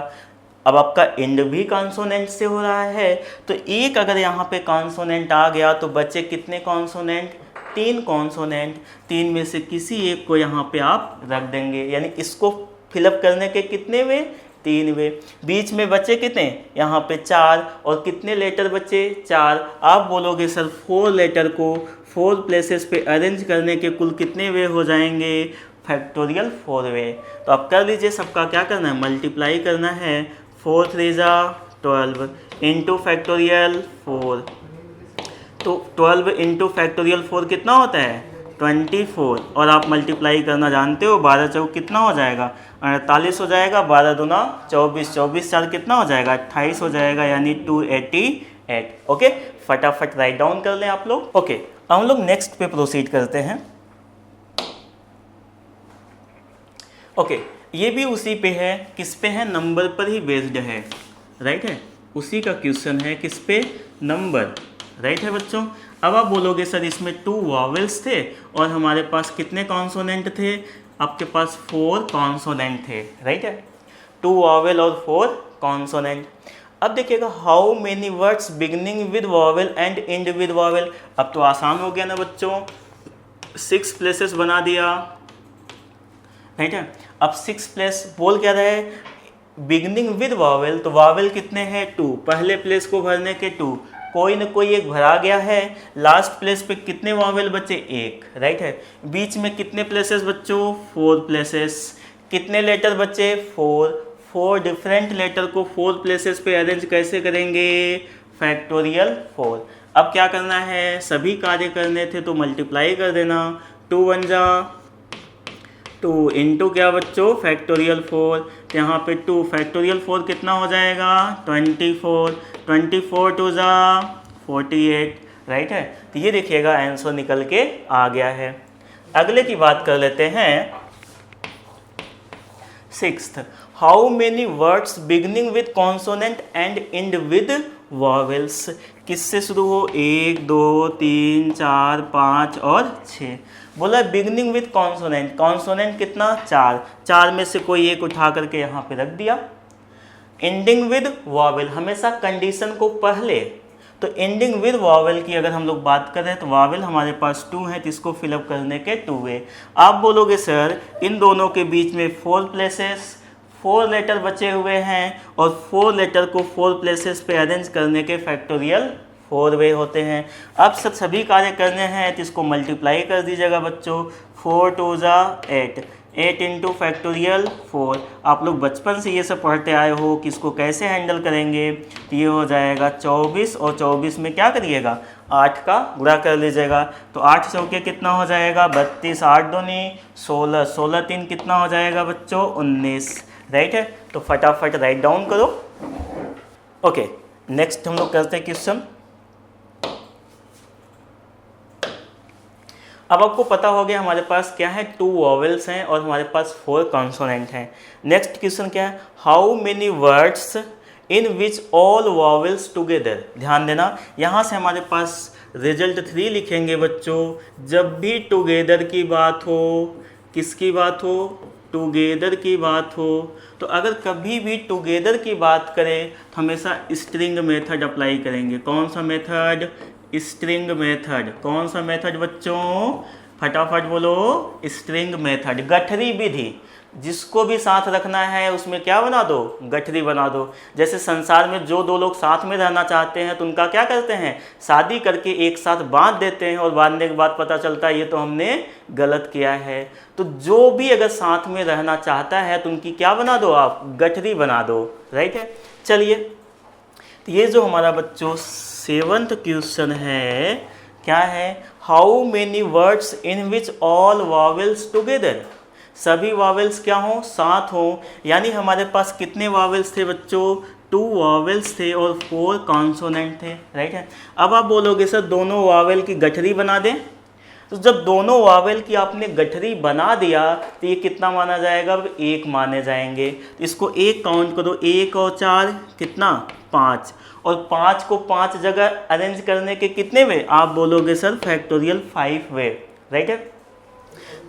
अब आपका एंड भी कॉन्सोनेंट से हो रहा है, तो एक अगर यहाँ पे कॉन्सोनेंट आ गया तो बचे कितने कॉन्सोनेंट, 3 कॉन्सोनेंट। 3 में से किसी एक को यहाँ पे आप रख देंगे, यानी इसको फिलअप करने के कितने वे, 3 वे। बीच में बचे कितने, यहाँ पे 4, और कितने लेटर बचे, 4। आप बोलोगे सर 4 लेटर को 4 प्लेसेस पे अरेंज करने के कुल कितने वे हो जाएंगे, फैक्टोरियल 4 वे। तो आप कर लीजिए, सबका क्या करना है, मल्टीप्लाई करना है। 4 3 12 इंटू फैक्टोरियल 4, तो 12 इंटू फैक्टोरियल 4 कितना होता है, 24। और आप मल्टीप्लाई करना जानते हो, 12 चौक कितना हो जाएगा, 48 हो जाएगा। 12 दूना 24, 24 4 कितना हो जाएगा, 28 हो जाएगा, यानी 288। ओके, फटाफट राइट डाउन कर लें आप लोग। ओके, अब हम लोग नेक्स्ट पे प्रोसीड करते हैं। ओके, ये भी उसी पे है, किस पे है, नंबर पर ही बेस्ड है, राइट है। उसी का क्वेश्चन है, किस पे, नंबर, राइट है बच्चों। अब आप बोलोगे सर इसमें 2 वॉवेल्स थे और हमारे पास कितने कॉन्सोनेंट थे, आपके पास 4 कॉन्सोनेंट थे, राइट है। 2 वॉवेल और 4 कॉन्सोनेंट। अब देखिएगा how many words beginning with vowel and and with vowel. अब तो आसान हो गया ना बच्चों, 6 प्लेसेस बना दिया, राइट है। अब 6 प्लेस बोल क्या रहे, बिगनिंग विद वॉवेल, तो वॉवेल कितने हैं, 2, पहले प्लेस को भरने के 2, कोई न कोई एक भरा गया है। लास्ट प्लेस पे कितने वॉवेल बचे, 1, राइट है। बीच में कितने प्लेसेस बच्चों, 4 प्लेसेस। कितने लेटर बचे, 4 डिफरेंट लेटर को 4 प्लेसेस पे अरेंज कैसे करेंगे, फैक्टोरियल 4। अब क्या करना है, सभी कार्य करने थे तो मल्टीप्लाई कर देना। 2 1 जा 2 इंटू क्या बच्चों, फैक्टोरियल 4। यहाँ पे 2 फैक्टोरियल 4 कितना हो जाएगा, 24। 24 2 जा 48, राइट है। तो ये देखिएगा आंसर निकल के आ गया है। अगले की बात कर लेते हैं, 6th, how many words beginning with consonant and and with vowels. किससे शुरू हो, 1 2 3 4 5 और 6। बोला बिगनिंग विद कॉन्सोनेंट, कॉन्सोनेंट कितना, 4 में से कोई एक उठा करके यहाँ पे रख दिया। एंडिंग विद वॉवेल, हमेशा कंडीशन को पहले, तो एंडिंग विद वॉवेल की अगर हम लोग बात करें तो वॉवेल हमारे पास 2 है, तो इसको फिलअप करने के 2 वे। आप बोलोगे सर इन दोनों के बीच में 4 प्लेसेस, 4 लेटर बचे हुए हैं और 4 लेटर को 4 प्लेसेस पे अरेंज करने के फैक्टोरियल 4 वे होते हैं। अब सभी कार्य करने हैं तो इसको मल्टीप्लाई कर दीजिएगा बच्चों। 4 2 जा 8 इंटू फैक्टोरियल 4। आप लोग बचपन से ये सब पढ़ते आए हो कि इसको कैसे हैंडल करेंगे, तो ये हो जाएगा 24 और 24 में क्या करिएगा, 8 का गुणा कर लीजिएगा। तो 8 चौके कितना हो जाएगा, 32, 8 दूनी 16, 16 3 कितना हो जाएगा बच्चों, 19, राइट है। तो फटाफट राइट डाउन करो। ओके, नेक्स्ट हम लोग करते हैं क्वेश्चन। अब आपको पता हो गया हमारे पास क्या है, 2 वॉवेल्स हैं और हमारे पास 4 कॉन्सोनेंट हैं। नेक्स्ट क्वेश्चन क्या है, how many words in which all vowels together. ध्यान देना, यहाँ से हमारे पास रिजल्ट 3 लिखेंगे बच्चों। जब भी टुगेदर की बात हो, किसकी बात हो, टुगेदर की बात हो, तो अगर कभी भी टुगेदर की बात करें तो हमेशा स्ट्रिंग मेथड अप्लाई करेंगे। कौन सा मेथड, स्ट्रिंग मेथड। कौन सा मेथड बच्चों, फटाफट बोलो, स्ट्रिंग मेथड, गठरी विधि। जिसको भी साथ रखना है उसमें क्या बना दो, गठरी बना दो। जैसे संसार में जो दो लोग साथ में रहना चाहते हैं तो उनका क्या करते हैं, शादी करके एक साथ बांध देते हैं, और बांधने के बाद पता चलता है ये तो हमने गलत किया है। तो जो भी अगर साथ में रहना चाहता है तो उनकी क्या बना दो आप, गठरी बना दो, राइट है। चलिए, तो ये जो हमारा बच्चों 7th क्वेश्चन है, क्या है, how many words in which all vowels together, सभी वावेल्स क्या हो, साथ हो। यानी हमारे पास कितने वावेल्स थे बच्चों, 2 वावेल्स थे और 4 कॉन्सोनेंट थे, राइट है। अब आप बोलोगे सर दोनों वावेल की गठरी बना दें, तो जब दोनों वावेल की आपने गठरी बना दिया तो ये कितना माना जाएगा, अब 1 माने जाएंगे। तो इसको 1 काउंट करो, 1 और 4 कितना, 5, और 5 को 5 जगह अरेंज करने के कितने वे, आप बोलोगे सर फैक्टोरियल 5 वे, राइट है।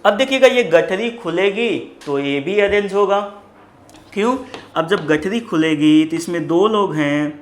अब देखिएगा ये गठरी खुलेगी तो ये भी अरेंज होगा, क्यों, अब जब गठरी खुलेगी तो इसमें 2 लोग हैं,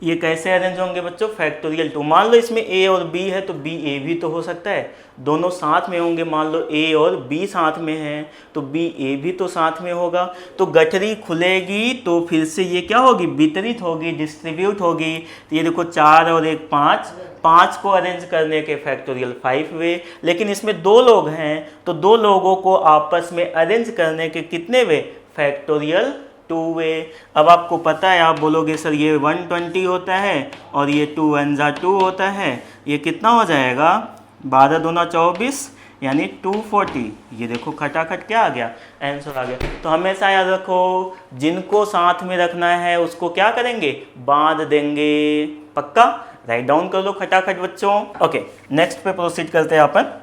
ये कैसे अरेंज होंगे बच्चों, फैक्टोरियल 2। मान लो इसमें ए और बी है तो बी ए भी तो हो सकता है, दोनों साथ में होंगे। मान लो ए और बी साथ में हैं तो बी ए भी तो साथ में होगा। तो गठरी खुलेगी तो फिर से ये क्या होगी, वितरित होगी, डिस्ट्रीब्यूट होगी। तो ये देखो 4 और 1 5, 5 को अरेंज करने के फैक्टोरियल 5 वे। लेकिन इसमें 2 लोग हैं तो 2 लोगों को आपस में अरेंज करने के कितने वे, फैक्टोरियल 2 वे। अब आपको पता है, आप बोलोगे सर ये 120 होता है और ये 2 1 जा 2 होता है, ये कितना हो जाएगा, 12 दूना 24 यानी 240। ये देखो खटाखट क्या आ गया, आंसर आ गया। तो हमेशा याद रखो, जिनको साथ में रखना है उसको क्या करेंगे, बांध देंगे, पक्का। राइट डाउन कर लो खटाखट बच्चों। ओके, नेक्स्ट पे प्रोसीड करते हैं अपन।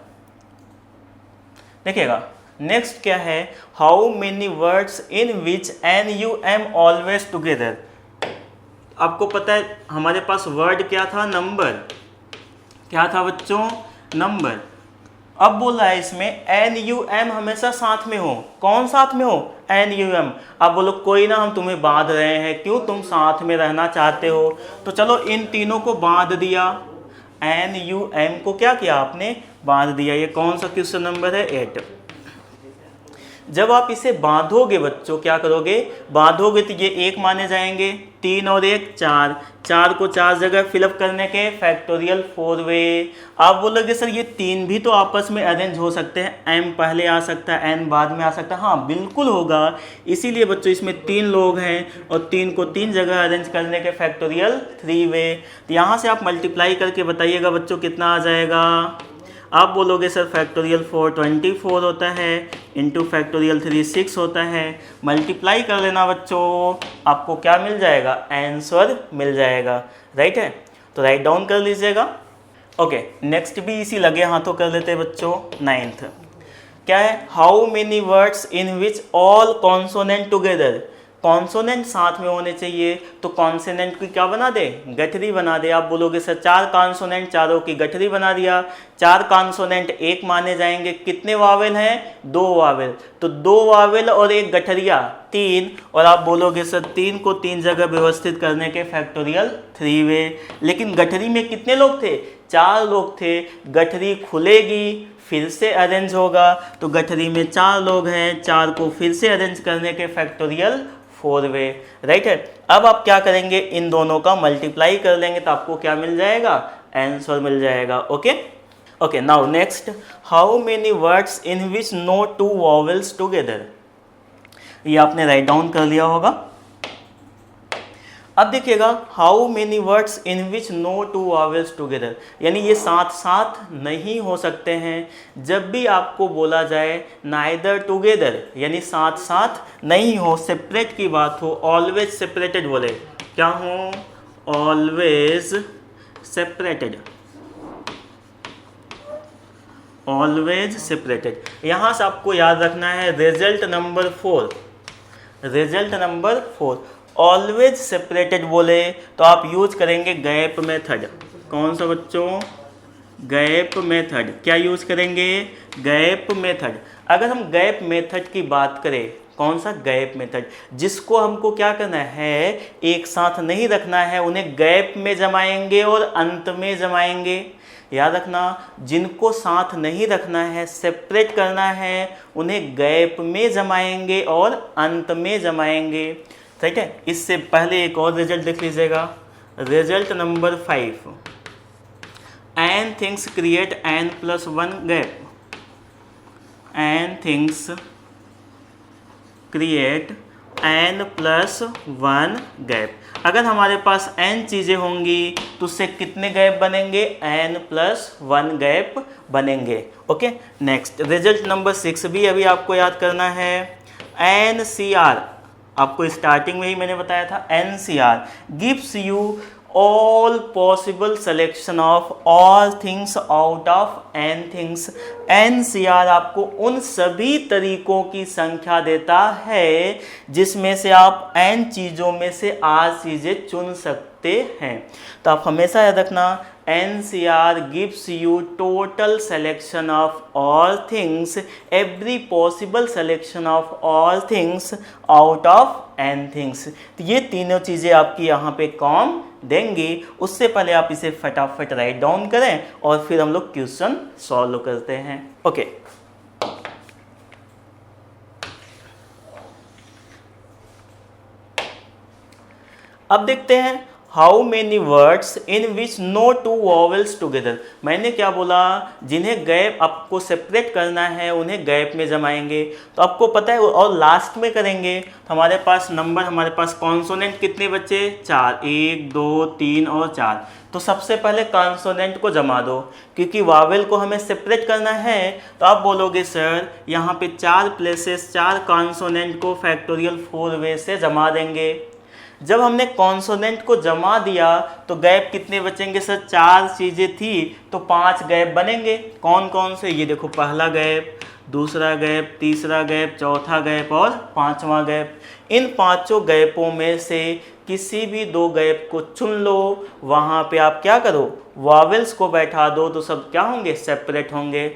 देखिएगा नेक्स्ट क्या है, how many words in which N you am always together. आपको पता है हमारे पास वर्ड क्या था, नंबर, क्या था बच्चों, नंबर। अब बोल रहा है इसमें एन यू एम हमेशा साथ में हो, कौन साथ में हो, एन यू एम। आप बोलो कोई ना, हम तुम्हें बांध रहे हैं, क्यों, तुम साथ में रहना चाहते हो। तो चलो इन तीनों को बांध दिया, एन यू एम को क्या किया आपने, बांध दिया। ये कौन सा क्वेश्चन नंबर है, 8। जब आप इसे बांधोगे बच्चों, क्या करोगे, बांधोगे तो ये 1 माने जाएंगे, 3 और 1 4, 4 को 4 जगह फिलअप करने के फैक्टोरियल 4 वे। आप बोलोगे सर ये 3 भी तो आपस में अरेंज हो सकते हैं, एम पहले आ सकता है, एन बाद में आ सकता है। हाँ बिल्कुल होगा, इसीलिए बच्चों इसमें 3 लोग हैं और 3 को 3 जगह अरेंज करने के फैक्टोरियल 3 वे। तो यहाँ से आप मल्टीप्लाई करके बताइएगा बच्चों कितना आ जाएगा। आप बोलोगे सर फैक्टोरियल 4 24 होता है, इंटू फैक्टोरियल 3 6 होता है। मल्टीप्लाई कर लेना बच्चों, आपको क्या मिल जाएगा, आंसर मिल जाएगा, राइट है। तो राइट डाउन कर लीजिएगा। ओके, नेक्स्ट भी इसी लगे हाथों कर लेते हैं बच्चों। 9th क्या है, how many words in which all consonant together. Consonant साथ में होने चाहिए, तो कॉन्सोनेंट की क्या बना दे, गठरी बना दे। आप बोलोगे सर 4 कॉन्सोनेंट, चारों की गठरी बना दिया। 4 कॉन्सोनेंट 1 माने जाएंगे, कितने वावेल हैं, 2 वावेल। तो 2 वावेल और 1 गठरिया 3, और आप बोलोगे सर 3 को 3 जगह व्यवस्थित करने के फैक्टोरियल 3 वे। लेकिन गठरी में कितने लोग थे, 4 लोग थे। गठरी खुलेगी फिर से अरेंज होगा, तो गठरी में 4 लोग हैं, 4 को फिर से अरेंज करने के फैक्टोरियल 4 वे, राइट है। अब आप क्या करेंगे, इन दोनों का मल्टीप्लाई कर लेंगे तो आपको क्या मिल जाएगा, आंसर मिल जाएगा। Okay okay, now next, how many words in which no 2 vowels together. ये आपने राइट डाउन कर लिया होगा। अब देखिएगा, how many words in which no 2 vowels together, यानी ये साथ साथ नहीं हो सकते हैं। जब भी आपको बोला जाए नाइदर टुगेदर, यानी साथ साथ नहीं हो, सेपरेट की बात हो, ऑलवेज सेपरेटेड बोले, क्या हो, ऑलवेज सेपरेटेड, ऑलवेज सेपरेटेड। यहाँ से आपको याद रखना है result number 4, result number 4, always separated बोले तो आप यूज करेंगे गैप मेथड। कौन सा बच्चों, गैप मेथड। क्या यूज करेंगे, गैप मेथड। अगर हम गैप मेथड की बात करें, कौन सा, गैप मेथड, जिसको हमको क्या करना है, एक साथ नहीं रखना है, उन्हें गैप में जमाएंगे और अंत में जमाएंगे। याद रखना, जिनको साथ नहीं रखना है, सेपरेट करना है, उन्हें गैप में जमाएंगे और अंत में जमाएंगे। ठीक है, इससे पहले एक और रिजल्ट देख लीजिएगा, result number 5, n things create n+1 gap, n things create n+1 gap. अगर हमारे पास n चीज़ें होंगी तो उससे कितने गैप बनेंगे, n+1 गैप बनेंगे। ओके, नेक्स्ट रिजल्ट नंबर 6 भी अभी आपको याद करना है। NCR, आपको स्टार्टिंग में ही मैंने बताया था, NCR gives you all possible selection of all things out of n things। NCR आपको उन सभी तरीकों की संख्या देता है जिसमें से आप n चीज़ों में से 8 चीज़ें चुन सकते हैं। तो आप हमेशा याद रखना, NCR gives you total selection of all things, every possible selection of all things out of n things। तो ये तीनों चीज़ें आपकी यहाँ पे कॉम देंगी। उससे पहले आप इसे फटाफट राइट डाउन करें और फिर हम लोग क्वेश्चन सॉल्व करते हैं। ओके, अब देखते हैं how many words in which no two vowels together. मैंने क्या बोला, जिन्हें गैप आपको सेपरेट करना है उन्हें गैप में जमाएंगे। तो आपको पता है और लास्ट में करेंगे। तो हमारे पास नंबर, हमारे पास कॉन्सोनेंट कितने बचे, 4, 1 2 3 और 4। तो सबसे पहले कॉन्सोनेंट को जमा दो, क्योंकि वावेल को हमें सेपरेट करना है। तो आप बोलोगे सर यहाँ पे 4 प्लेसेस 4 कॉन्सोनेंट को फैक्टोरियल 4 वे से जमा देंगे। जब हमने कॉन्सोनेंट को जमा दिया तो गैप कितने बचेंगे सर, 4 चीज़ें थी तो 5 गैप बनेंगे। कौन कौन से, ये देखो, पहला गैप, दूसरा गैप, तीसरा गैप, चौथा गैप और 5वां गैप। इन 5 गैपों में से किसी भी 2 गैप को चुन लो, वहाँ पे आप क्या करो, वावेल्स को बैठा दो, तो सब क्या होंगे, सेपरेट होंगे।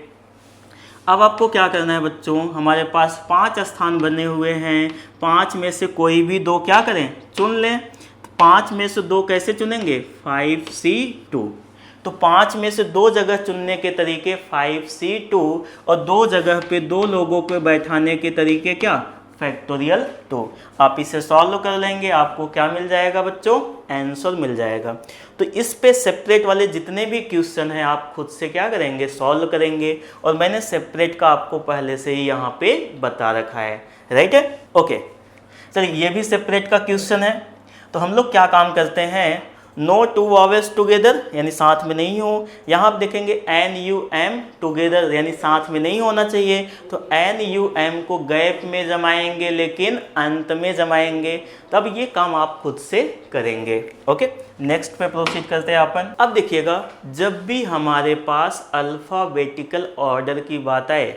अब आपको क्या करना है बच्चों, हमारे पास 5 स्थान बने हुए हैं, 5 में से कोई भी 2 क्या करें, चुन लें। 5 में से 2 कैसे चुनेंगे, 5C2। तो 5 में से 2 जगह चुनने के तरीके 5C2 और 2 जगह पे 2 लोगों को बैठाने के तरीके क्या, फैक्टोरियल 2। आप इसे सॉल्व कर लेंगे, आपको क्या मिल जाएगा बच्चों, आंसर मिल जाएगा। तो इस पे सेपरेट वाले जितने भी क्वेश्चन हैं आप खुद से क्या करेंगे, सॉल्व करेंगे। और मैंने सेपरेट का आपको पहले से ही यहाँ पे बता रखा है, राइट है। ओके, चलिए ये भी सेपरेट का क्वेश्चन है। तो हम लोग क्या काम करते हैं, नो टू वॉवेल्स टुगेदर यानी साथ में नहीं हो। यहाँ आप देखेंगे NUM टुगेदर यानी साथ में नहीं होना चाहिए। तो NUM को गैप में जमाएंगे लेकिन अंत में जमाएंगे। तब ये काम आप खुद से करेंगे। ओके, नेक्स्ट पे प्रोसीड करते हैं अपन। अब देखिएगा, जब भी हमारे पास अल्फ़ाबेटिकल ऑर्डर की बात आए,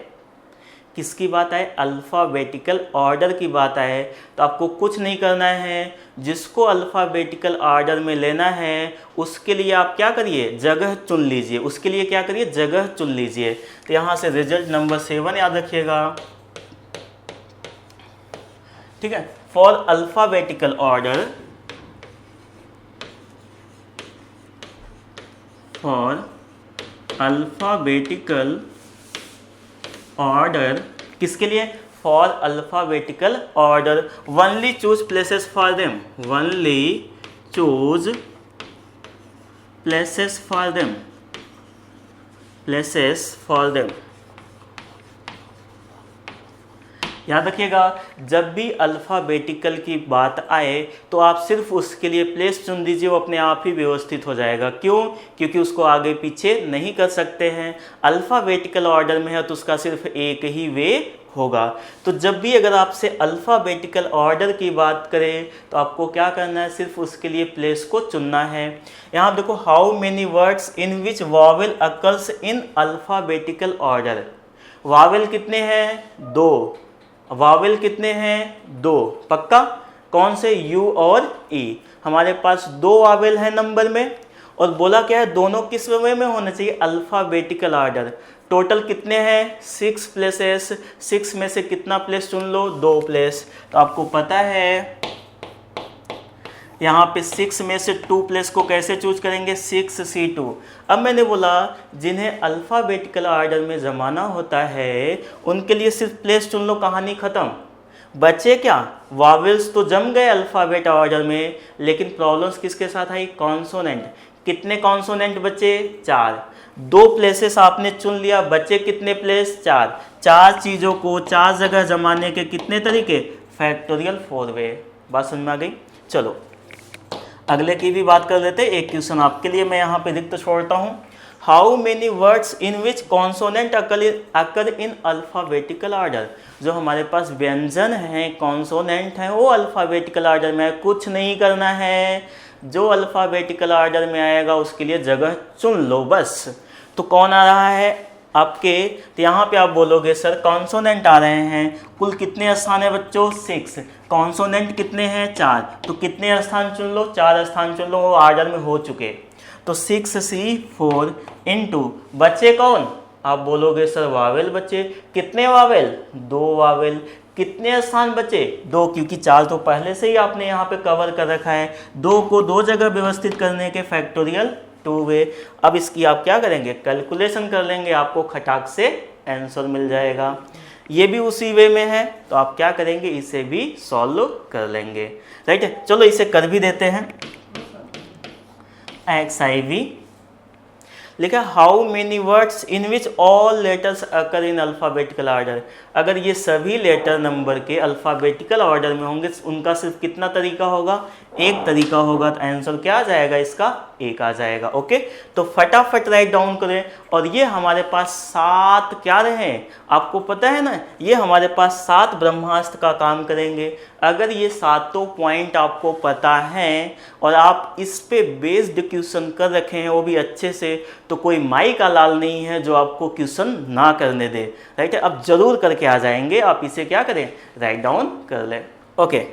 किसकी बात आए, अल्फ़ाबेटिकल ऑर्डर की बात आए, तो आपको कुछ नहीं करना है। जिसको अल्फ़ाबेटिकल ऑर्डर में लेना है उसके लिए आप क्या करिए, जगह चुन लीजिए। उसके लिए क्या करिए, जगह चुन लीजिए। तो यहाँ से रिजल्ट नंबर 7 याद रखिएगा, ठीक है। For alphabetical order, for alphabetical order, किसके लिए, for alphabetical order, only choose places for them, only choose places for them, places for them. याद रखिएगा, जब भी अल्फ़ाबेटिकल की बात आए तो आप सिर्फ उसके लिए प्लेस चुन दीजिए, वो अपने आप ही व्यवस्थित हो जाएगा। क्यों, क्योंकि उसको आगे पीछे नहीं कर सकते हैं। अल्फ़ाबेटिकल ऑर्डर में है तो उसका सिर्फ एक ही वे होगा। तो जब भी अगर आपसे अल्फ़ाबेटिकल ऑर्डर की बात करें तो आपको क्या करना है, सिर्फ उसके लिए प्लेस को चुनना है। यहाँ देखो, how many words in which vowel occurs in alphabetical order. Wavell कितने हैं, 2। वावेल कितने हैं, 2। पक्का, कौन से, U और E। हमारे पास 2 वावेल हैं नंबर में, और बोला क्या है, दोनों किस वे में होना चाहिए, अल्फ़ाबेटिकल ऑर्डर। टोटल कितने हैं, 6 प्लेसेस। 6 में से कितना प्लेस चुन लो, 2 प्लेस। तो आपको पता है यहाँ पे 6 में से 2 प्लेस को कैसे चूज करेंगे, 6C2। अब मैंने बोला जिन्हें अल्फ़ाबेटिकल ऑर्डर में जमाना होता है उनके लिए सिर्फ प्लेस चुन लो, कहानी ख़त्म। बचे क्या, वावेल्स तो जम गए अल्फ़ाबेट ऑर्डर में, लेकिन प्रॉब्लम्स किसके साथ आई, कॉन्सोनेंट। कितने कॉन्सोनेंट बचे, 4। 2 प्लेसेस आपने चुन लिया, बचे कितने प्लेस, 4। 4 चीज़ों को 4 जगह जमाने के कितने तरीके, फैक्टोरियल 4 वे। बात समझ में आ गई। चलो अगले की भी बात कर लेते हैं। एक क्वेश्चन आपके लिए मैं यहाँ पे रिक्त छोड़ता हूँ। How many words in which consonant occur in alphabetical order. जो हमारे पास व्यंजन हैं, कॉन्सोनेंट हैं, वो अल्फ़ाबेटिकल ऑर्डर में है, कुछ नहीं करना है। जो अल्फ़ाबेटिकल ऑर्डर में आएगा उसके लिए जगह चुन लो बस। तो कौन आ रहा है आपके, तो यहाँ पे आप बोलोगे सर कॉन्सोनेंट आ रहे हैं, कुल कितने स्थान है बच्चों, 6। कॉन्सोनेंट कितने हैं, 4। तो कितने स्थान चुन लो, 4 स्थान चुन लो, वो ऑर्डर में हो चुके। तो 6C4 इंटू बचे कौन, आप बोलोगे सर वावेल बचे। कितने वावेल, 2 वावेल। कितने स्थान बचे, 2, क्योंकि 4 तो पहले से ही आपने यहाँ पे कवर कर रखा है। 2 को 2 जगह व्यवस्थित करने के फैक्टोरियल 2 वे। अब इसकी आप क्या करेंगे, कैलकुलेशन कर लेंगे, आपको खटाक से आंसर मिल जाएगा। ये भी उसी वे में है, तो आप क्या करेंगे, इसे भी सॉल्व कर लेंगे। राइट है, चलो इसे कर भी देते हैं। XIV लिखा how many words in which all letters occur in alphabetical order. अगर ये सभी लेटर नंबर के अल्फ़ाबेटिकल ऑर्डर में होंगे, उनका सिर्फ कितना तरीका होगा, एक तरीका होगा। तो आंसर क्या आ जाएगा इसका, 1 आ जाएगा। ओके, तो फटाफट राइट डाउन करें। और ये हमारे पास 7 क्या रहे, आपको पता है ना, ये हमारे पास 7 ब्रह्मास्त्र का काम करेंगे। अगर ये 7 पॉइंट आपको पता है और आप इस पे बेस्ड क्वेश्चन कर रखे हैं वो भी अच्छे से, तो कोई माई का लाल नहीं है जो आपको क्वेश्चन ना करने दे। राइट है, अब जरूर करके आ जाएंगे। आप इसे क्या करें, राइट डाउन कर लें। ओके,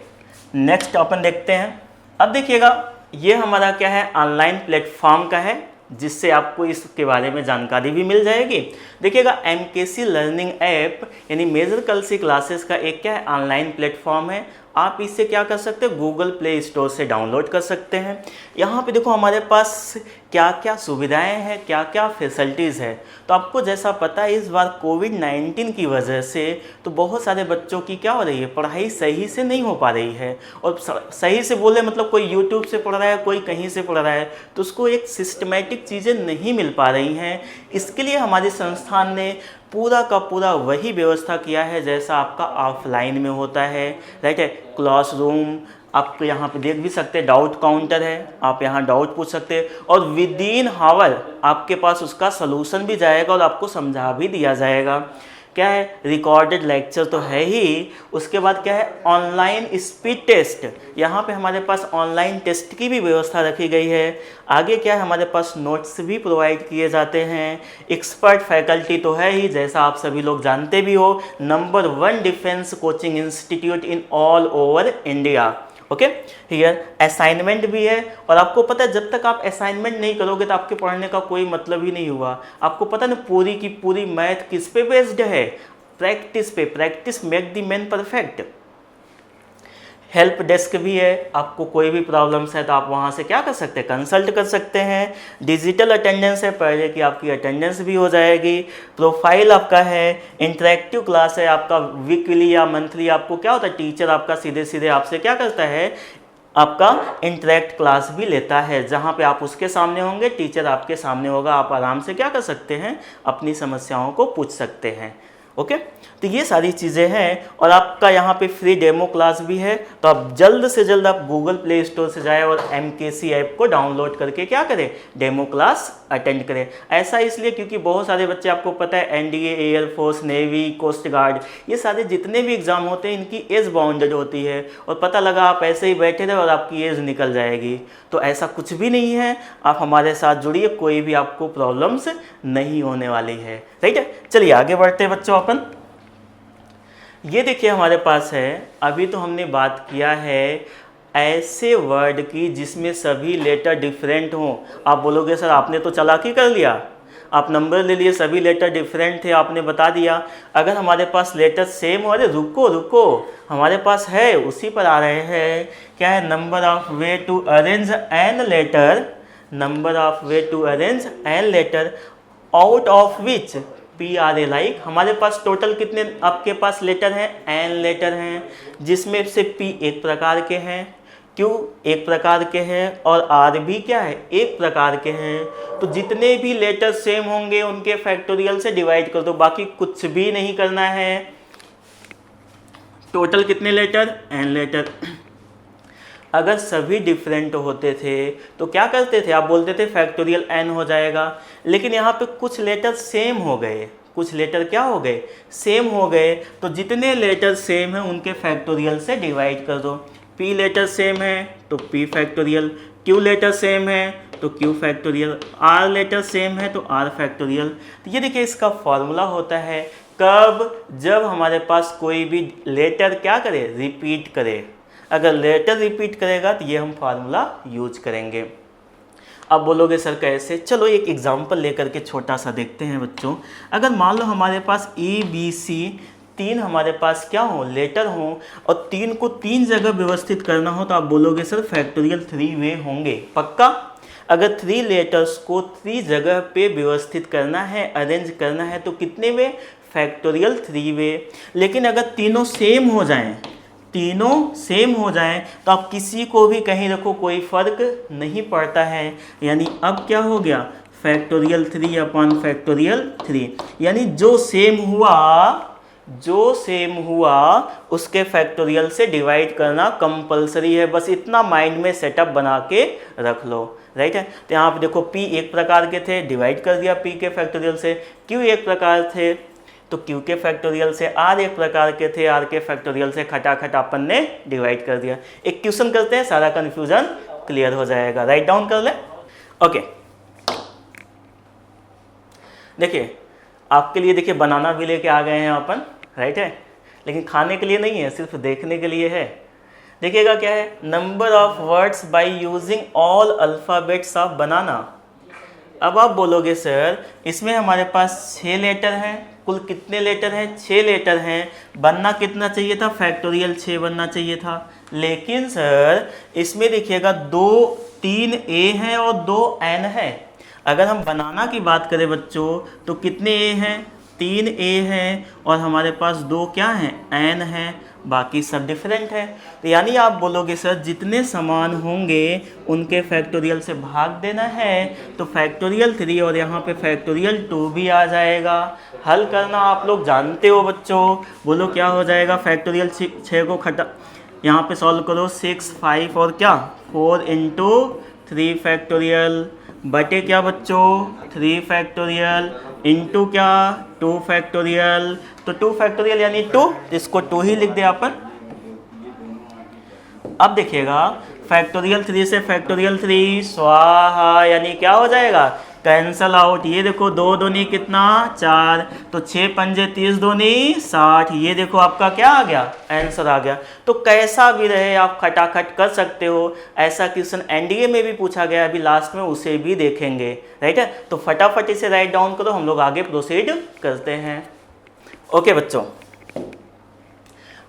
नेक्स्ट अपन देखते हैं। अब देखिएगा, ये हमारा क्या है, ऑनलाइन प्लेटफॉर्म का है, जिससे आपको इसके बारे में जानकारी भी मिल जाएगी। देखिएगा, MKC लर्निंग ऐप यानी मेजर कलसी क्लासेस का एक क्या है, ऑनलाइन प्लेटफॉर्म है। आप इसे क्या कर सकते हैं, गूगल प्ले स्टोर से डाउनलोड कर सकते हैं। यहाँ पे देखो हमारे पास क्या क्या सुविधाएं हैं, क्या क्या फैसिलिटीज़ है। तो आपको जैसा पता है इस बार कोविड-19 की वजह से तो बहुत सारे बच्चों की क्या हो रही है, पढ़ाई सही से नहीं हो पा रही है। और सही से बोले मतलब कोई यूट्यूब से पढ़ रहा है, कोई कहीं से पढ़ रहा है, तो उसको एक सिस्टमेटिक चीज़ें नहीं मिल पा रही हैं। इसके लिए हमारे संस्थान ने पूरा का पूरा वही व्यवस्था किया है जैसा आपका ऑफलाइन में होता है। राइट है, क्लासरूम आप यहाँ पे देख भी सकते हैं, डाउट काउंटर है, आप यहाँ डाउट पूछ सकते हैं और विद इन हावर आपके पास उसका सलूशन भी जाएगा और आपको समझा भी दिया जाएगा। क्या है, रिकॉर्डेड लेक्चर तो है ही, उसके बाद क्या है, ऑनलाइन स्पीड टेस्ट। यहाँ पे हमारे पास ऑनलाइन टेस्ट की भी व्यवस्था रखी गई है। आगे क्या है, हमारे पास नोट्स भी प्रोवाइड किए जाते हैं। एक्सपर्ट फैकल्टी तो है ही, जैसा आप सभी लोग जानते भी हो, number 1 defence coaching institute in all over India. Okay, here assignment भी है। और आपको पता है जब तक आप असाइनमेंट नहीं करोगे तो आपके पढ़ने का कोई मतलब ही नहीं हुआ। आपको पता ना पूरी की पूरी मैथ किस पे बेस्ड है, प्रैक्टिस पे। Practice make the man perfect. Help desk भी है, आपको कोई भी प्रॉब्लम्स है तो आप वहाँ से क्या कर सकते हैं, कंसल्ट कर सकते हैं। डिजिटल अटेंडेंस है, पहले की आपकी अटेंडेंस भी हो जाएगी। प्रोफाइल आपका है, इंटरेक्टिव क्लास है आपका, वीकली या मंथली आपको क्या होता है, टीचर आपका सीधे सीधे आपसे क्या करता है, आपका इंटरेक्ट क्लास भी लेता है, जहाँ पे आप उसके सामने होंगे, टीचर आपके सामने होगा, आप आराम से क्या कर सकते हैं, अपनी समस्याओं को पूछ सकते हैं। ओके, तो ये सारी चीज़ें हैं। और आपका यहाँ पे फ्री डेमो क्लास भी है, तो आप जल्द से जल्द आप गूगल प्ले स्टोर से जाएं और MKC ऐप को डाउनलोड करके क्या करें, डेमो क्लास अटेंड करें। ऐसा इसलिए क्योंकि बहुत सारे बच्चे, आपको पता है NDA, air force, navy, coast guard, ये सारे जितने भी एग्ज़ाम होते हैं इनकी एज बाउंडेड होती है, और पता लगा आप ऐसे ही बैठे रहे और आपकी एज निकल जाएगी। तो ऐसा कुछ भी नहीं है, आप हमारे साथ जुड़िए, कोई भी आपको प्रॉब्लम्स नहीं होने वाली है। राइट है, चलिए आगे बढ़ते हैं बच्चों। अपन ये देखिए हमारे पास है, अभी तो हमने बात किया है ऐसे वर्ड की जिसमें सभी लेटर डिफरेंट हों। आप बोलोगे सर आपने तो चालाकी कर लिया, आप नंबर ले लिए, सभी लेटर डिफरेंट थे, आपने बता दिया। अगर हमारे पास लेटर सेम हो, अरे रुको रुको, हमारे पास है, उसी पर आ रहे हैं। क्या है? Number of way to arrange n letter, number of way to arrange n letter out of which p r a, like हमारे पास टोटल कितने आपके पास लेटर हैं? एन लेटर हैं, जिसमें से पी एक प्रकार के हैं, क्यू एक प्रकार के हैं और आर भी क्या है? एक प्रकार के हैं। तो जितने भी लेटर सेम होंगे उनके फैक्टोरियल से डिवाइड कर दो, बाकी कुछ भी नहीं करना है। टोटल कितने लेटर? N letter. अगर सभी डिफरेंट होते थे तो क्या करते थे? आप बोलते थे फैक्टोरियल एन हो जाएगा, लेकिन यहाँ पे कुछ लेटर सेम हो गए, कुछ लेटर क्या हो गए? सेम हो गए। तो जितने लेटर सेम हैं उनके फैक्टोरियल से डिवाइड कर दो। P लेटर सेम है तो P factorial, Q letter same है तो Q factorial, R letter same है तो R फैक्टोरियल। तो ये देखिए इसका फॉर्मूला होता है कब? जब हमारे पास कोई भी लेटर क्या करे? रिपीट करे। अगर लेटर रिपीट करेगा तो ये हम फार्मूला यूज करेंगे। अब बोलोगे सर कैसे? चलो एक एग्जांपल लेकर के छोटा सा देखते हैं बच्चों। अगर मान लो हमारे पास ABC तीन हमारे पास क्या हो? लेटर हो, और तीन को तीन जगह व्यवस्थित करना हो, तो आप बोलोगे सर फैक्टोरियल 3 वे होंगे। पक्का? अगर 3 लेटर्स को 3 जगह पे व्यवस्थित करना है, अरेंज करना है, तो कितने वे? फैक्टोरियल 3 वे। लेकिन अगर तीनों सेम हो जाएं, तीनों सेम हो जाएं, तो आप किसी को भी कहीं रखो कोई फर्क नहीं पड़ता है। यानी अब क्या हो गया? फैक्टोरियल 3 अपॉन फैक्टोरियल 3, यानी जो सेम हुआ उसके फैक्टोरियल से डिवाइड करना कंपलसरी है। बस इतना माइंड में सेटअप बना के रख लो, राइट है। तो यहाँ पे देखो P एक प्रकार के थे, डिवाइड कर दिया P के फैक्टोरियल से। Q एक प्रकार थे तो Q के फैक्टोरियल से। R एक प्रकार के थे, R के फैक्टोरियल से खटाखट अपन ने डिवाइड कर दिया। एक क्वेश्चन करते हैं, सारा कन्फ्यूजन क्लियर हो जाएगा। राइट डाउन कर ले। ओके, देखिए आपके लिए देखिए बनाना भी लेके आ गए हैं अपन, राइट है, लेकिन खाने के लिए नहीं है, सिर्फ देखने के लिए है। देखिएगा क्या है? Number of words by using all alphabets of बनाना। अब आप बोलोगे सर इसमें हमारे पास 6 लेटर हैं, कुल कितने लेटर हैं? 6 लेटर हैं। बनना कितना चाहिए था? फैक्टोरियल 6 बनना चाहिए था। लेकिन सर इसमें देखिएगा 3 A हैं और 2 N है। अगर हम बनाना की बात करें बच्चों तो कितने A हैं? 3 A हैं और हमारे पास 2 क्या हैं? N हैं, बाकी सब डिफरेंट है। तो यानी आप बोलोगे सर जितने समान होंगे उनके फैक्टोरियल से भाग देना है, तो फैक्टोरियल 3 और यहाँ पे फैक्टोरियल 2 भी आ जाएगा। हल करना आप लोग जानते हो बच्चों, बोलो क्या हो जाएगा? फैक्टोरियल 6 को खटा यहाँ पे सॉल्व करो, 6 5 और क्या 4 इंटू 3 फैक्टोरियल बटे क्या बच्चों? 3 फैक्टोरियल इंटू क्या? 2 फैक्टोरियल। तो 2 फैक्टोरियल यानी 2, इसको 2 ही लिख दे अपन। अब देखिएगा फैक्टोरियल 3 से फैक्टोरियल 3 स्वाहा, यानी क्या हो जाएगा? Cancel out. ये देखो 2 दूनी कितना? 4, तो 6 पंजे 30 दूनी 60। ये देखो आपका क्या आ गया? आंसर आ गया। तो कैसा भी रहे आप खटाखट कर सकते हो। ऐसा क्वेश्चन एनडीए में भी पूछा गया, अभी लास्ट में उसे भी देखेंगे, राइट है। तो फटाफट इसे राइट डाउन करो, हम लोग आगे प्रोसीड करते हैं। ओके बच्चों,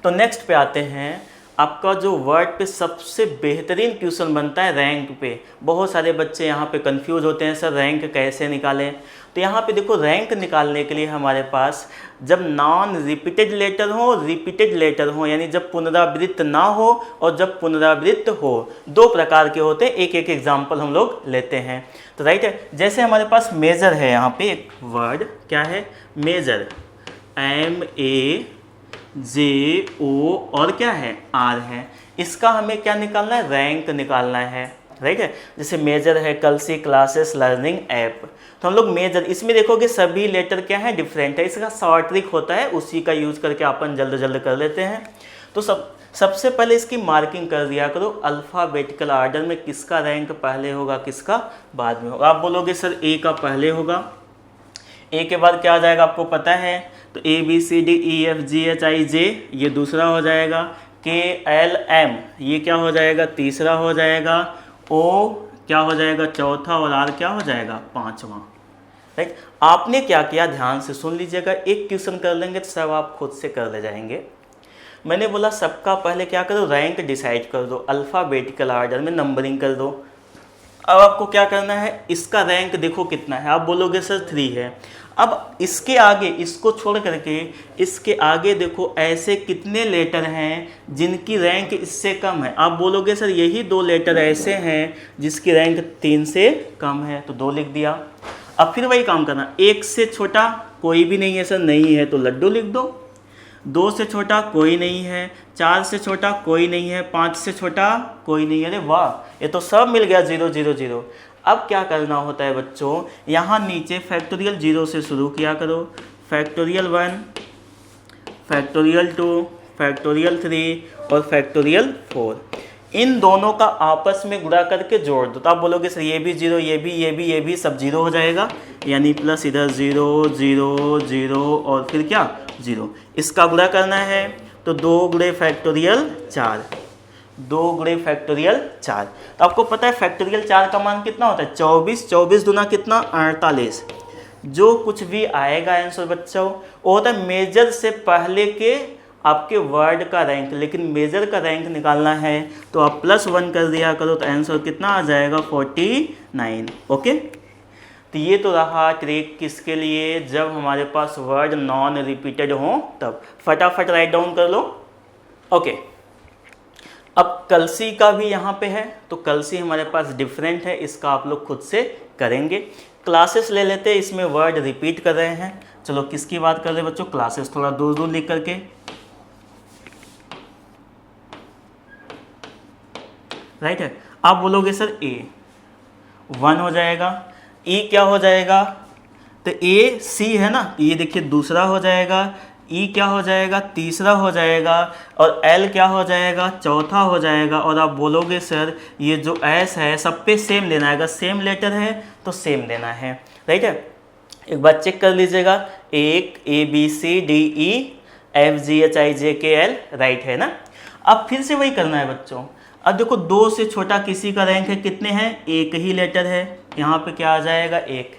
तो नेक्स्ट पे आते हैं। आपका जो वर्ड पे सबसे बेहतरीन क्वेश्चन बनता है रैंक पे। बहुत सारे बच्चे यहाँ पे कंफ्यूज होते हैं, सर रैंक कैसे निकालें? तो यहाँ पे देखो रैंक निकालने के लिए हमारे पास जब नॉन रिपीटेड लेटर हो, रिपीटेड लेटर हो, यानी जब पुनरावृत्त ना हो और जब पुनरावृत्त हो, 2 प्रकार के होते हैं। एक एक एग्जाम्पल हम लोग लेते हैं, तो राइट है। जैसे हमारे पास मेजर है, यहाँ पे एक वर्ड क्या है? मेजर, MAJO और क्या है? R है। इसका हमें क्या निकालना है? रैंक निकालना है, राइट है। जैसे मेजर है कलसी क्लासेस लर्निंग ऐप, तो हम लोग मेजर, इसमें देखोगे सभी लेटर क्या है? डिफरेंट है। इसका शॉर्ट ट्रिक होता है, उसी का यूज करके अपन जल्द जल्द कर लेते हैं। तो सबसे पहले इसकी मार्किंग कर दिया करो अल्फ़ाबेटिकल ऑर्डर में, किसका रैंक पहले होगा किसका बाद में होगा। आप बोलोगे सर A का पहले होगा, A के बाद क्या आ जाएगा आपको पता है? तो ABCDEFGHIJ ये दूसरा हो जाएगा, KLM ये क्या हो जाएगा? तीसरा हो जाएगा, O क्या हो जाएगा? चौथा, और R क्या हो जाएगा? 5वां। राइट। आपने क्या किया ध्यान से सुन लीजिएगा, एक क्वेश्चन कर लेंगे तो सब आप खुद से कर ले जाएंगे। मैंने बोला सबका पहले क्या करो, रैंक डिसाइड कर दो, अल्फ़ाबेटिकल ऑर्डर में नंबरिंग कर दो। अब आपको क्या करना है, इसका रैंक देखो कितना है, आप बोलोगे सर 3 है। अब इसके आगे, इसको छोड़ करके इसके आगे देखो ऐसे कितने लेटर हैं जिनकी रैंक इससे कम है। आप बोलोगे सर यही 2 लेटर ऐसे हैं जिसकी रैंक 3 से कम है, तो 2 लिख दिया। अब फिर वही काम करना, 1 से छोटा कोई भी नहीं है सर, नहीं है तो लड्डू लिख दो। 2 से छोटा कोई नहीं है, 4 से छोटा कोई नहीं है, 5 से छोटा कोई नहीं है। अरे वाह, ये तो सब मिल गया 0 0 0। अब क्या करना होता है बच्चों, यहाँ नीचे फैक्टोरियल 0 से शुरू किया करो, फैक्टोरियल 1, फैक्टोरियल 2, फैक्टोरियल 3 और फैक्टोरियल 4। इन दोनों का आपस में गुणा करके जोड़ दो, तो आप बोलोगे सर ये भी 0, ये भी सब 0 हो जाएगा, यानी प्लस इधर 0 0 0 और फिर क्या 0। इसका गुणा करना है तो 2 गुणे फैक्टोरियल 4, 2 गुणे फैक्टोरियल 4। तो आपको पता है फैक्टोरियल 4 का मान कितना होता है, 24, 24 दूना कितना 48। जो कुछ भी आएगा आंसर बच्चों वो होता है मेजर से पहले के आपके वर्ड का रैंक, लेकिन मेजर का रैंक निकालना है तो आप +1 कर दिया करो, तो आंसर कितना आ जाएगा 49। ओके, तो ये तो रहा ट्रिक किसके लिए, जब हमारे पास वर्ड नॉन रिपीटेड हो तब। फटाफट राइट डाउन कर लो। ओके, अब कलसी का भी यहाँ पे है, तो कलसी हमारे पास डिफरेंट है, इसका आप लोग खुद से करेंगे। क्लासेस ले लेते हैं, इसमें वर्ड रिपीट कर रहे हैं। चलो किसकी बात कर रहे हैं बच्चों, क्लासेस थोड़ा दूर दूर लिख करके, राइट है। आप बोलोगे सर A 1 हो जाएगा, E क्या हो जाएगा, तो A C है ना, ये देखिए दूसरा हो जाएगा, E क्या हो जाएगा, तीसरा हो जाएगा, और L क्या हो जाएगा, चौथा हो जाएगा। और आप बोलोगे सर ये जो S है सब पे सेम लेना है, अगर सेम लेटर है तो सेम लेना है, राइट है। एक बार चेक कर लीजिएगा, 1 A B C D E F G H I J K L, right है ना। अब फिर से वही करना है बच्चों। अब देखो 2 से छोटा किसी का रैंक है, कितने हैं, 1 ही लेटर है, यहाँ पे क्या आ जाएगा 1।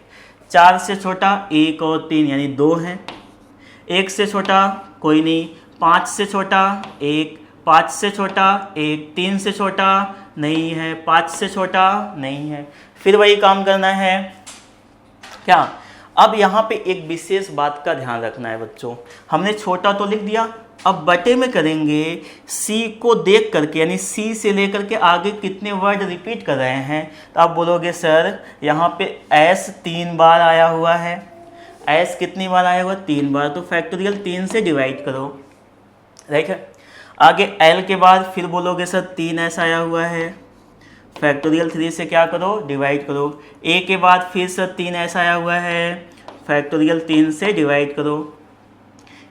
4 से छोटा 1 और 3 यानी 2 हैं, 1 से छोटा कोई नहीं, 5 से छोटा 1, 5 से छोटा 1, 3 से छोटा नहीं है, 5 से छोटा नहीं है। फिर वही काम करना है क्या। अब यहाँ पे एक विशेष बात का ध्यान रखना है बच्चों, हमने छोटा तो लिख दिया, अब बटे में करेंगे C को देख करके, यानी C से लेकर के आगे कितने वर्ड रिपीट कर रहे हैं। तो आप बोलोगे सर यहाँ पे S 3 बार आया हुआ है, S कितनी बार आया हुआ, 3 बार, तो फैक्टोरियल 3 से डिवाइड करो, राइट है। आगे L के बाद फिर बोलोगे सर 3S आया हुआ है, फैक्टोरियल 3 से क्या करो, डिवाइड करो। A के बाद फिर सर 3S आया हुआ है, फैक्टोरियल 3 से डिवाइड करो।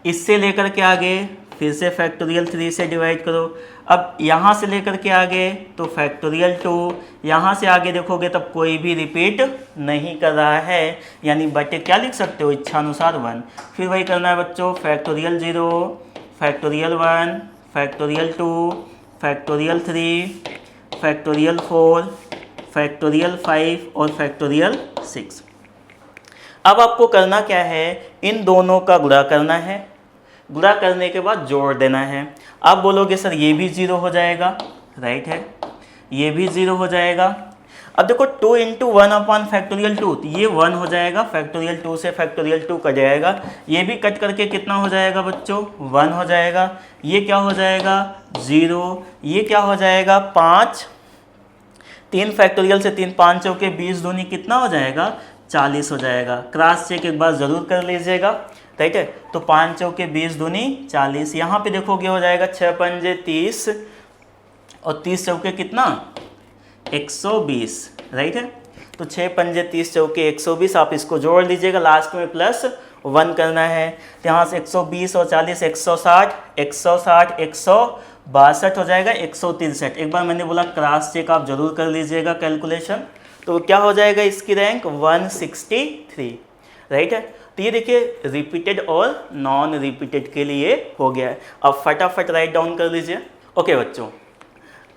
इससे लेकर के आगे फिर से फैक्टोरियल 3 से डिवाइड करो। अब यहाँ से लेकर के आगे तो फैक्टोरियल 2, यहाँ से आगे देखोगे तब कोई भी रिपीट नहीं कर रहा है, यानी बटे क्या लिख सकते हो, इच्छानुसार 1। फिर वही करना है बच्चों, factorial 0, factorial 1, factorial 2, factorial 3, factorial 4, factorial 5 और फैक्टोरियल 6। अब आपको करना क्या है, इन दोनों का गुणा करना है, गुणा करने के बाद जोड़ देना है। आप बोलोगे सर ये भी 0 हो जाएगा, राइट है, ये भी 0 हो जाएगा। अब देखो 2 × 1 अपॉन फैक्टोरियल 2, तो ये 1 हो जाएगा, फैक्टोरियल 2 से फैक्टोरियल 2 कट जाएगा, ये भी कट करके कितना हो जाएगा बच्चों, 1 हो जाएगा। ये क्या हो जाएगा 0, ये क्या हो जाएगा 5, 3 फैक्टोरियल से 3, 5 चौके 20 दूनी कितना हो जाएगा 40 हो जाएगा। क्रॉस चेक एक बार ज़रूर कर लीजिएगा, राइट है। तो 5 चौके 20 दूनी 40, यहाँ पे देखोगे हो जाएगा 6 पंजे 30 और 30 चौके कितना 120, राइट है। तो 6 पंजे 30 चौके 120, आप इसको जोड़ लीजिएगा, लास्ट में +1 करना है। तो यहाँ से 120 और 40 160, 160 162 हो जाएगा 163। एक बार मैंने बोला क्रॉस चेक आप जरूर कर लीजिएगा कैलकुलेशन। तो क्या हो जाएगा इसकी रैंक 163, राइट है। तो ये देखिए रिपीटेड और नॉन रिपीटेड के लिए हो गया है। अब फटाफट राइट डाउन कर लीजिए। ओके बच्चों,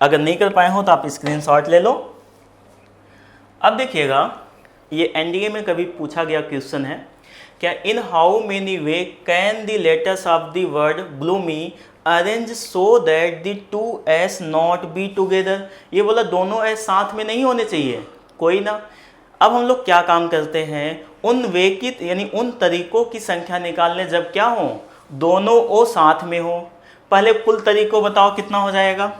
अगर नहीं कर पाए हो तो आप स्क्रीनशॉट ले लो। अब देखिएगा ये एनडीए में कभी पूछा गया क्वेश्चन है। क्या in how many way can the letters of the word bloomy arrange so that the two S not be together. ये बोला दोनों एस साथ में नहीं होने चाहिए, कोई ना। अब हम लोग क्या काम करते हैं, उन वे की यानी उन तरीकों की संख्या निकालने जब क्या हो, दोनों ओ साथ में हो। पहले कुल तरीकों बताओ कितना हो जाएगा।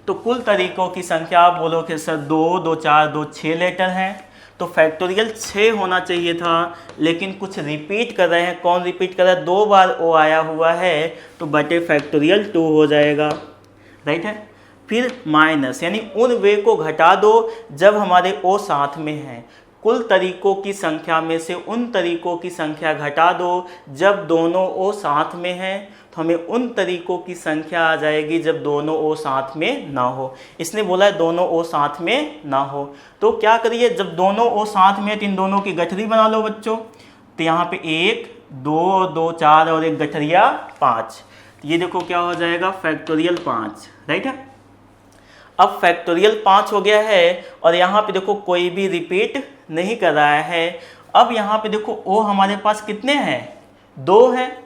तो कुल तरीकों की संख्या आप बोलोगे सर 2, 2, 4, 2, 6 लेटर हैं, तो फैक्टोरियल 6 होना चाहिए था, लेकिन कुछ रिपीट कर रहे हैं। कौन रिपीट कर रहा है, 2 बार ओ आया हुआ है, तो बटे फैक्टोरियल 2 हो जाएगा, राइट है। फिर माइनस यानी उन वे को घटा दो जब हमारे ओ साथ में है। कुल तरीकों की संख्या में से उन तरीकों की संख्या घटा दो जब दोनों ओ साथ में हैं, तो हमें उन तरीकों की संख्या आ जाएगी जब दोनों ओ साथ में ना हो। इसने बोला है दोनों ओ साथ में ना हो, तो क्या करिए, जब दोनों ओ साथ में तो इन दोनों की गठरी बना लो बच्चों। तो यहाँ पे 1, 2, 2, 4 और एक गठरिया 5। ये देखो क्या हो जाएगा, फैक्टोरियल 5, राइट है। अब फैक्टोरियल 5 हो गया है और यहाँ पे देखो कोई भी रिपीट नहीं कर रहा है। अब यहाँ पे देखो ओ हमारे पास कितने हैं, 2 हैं।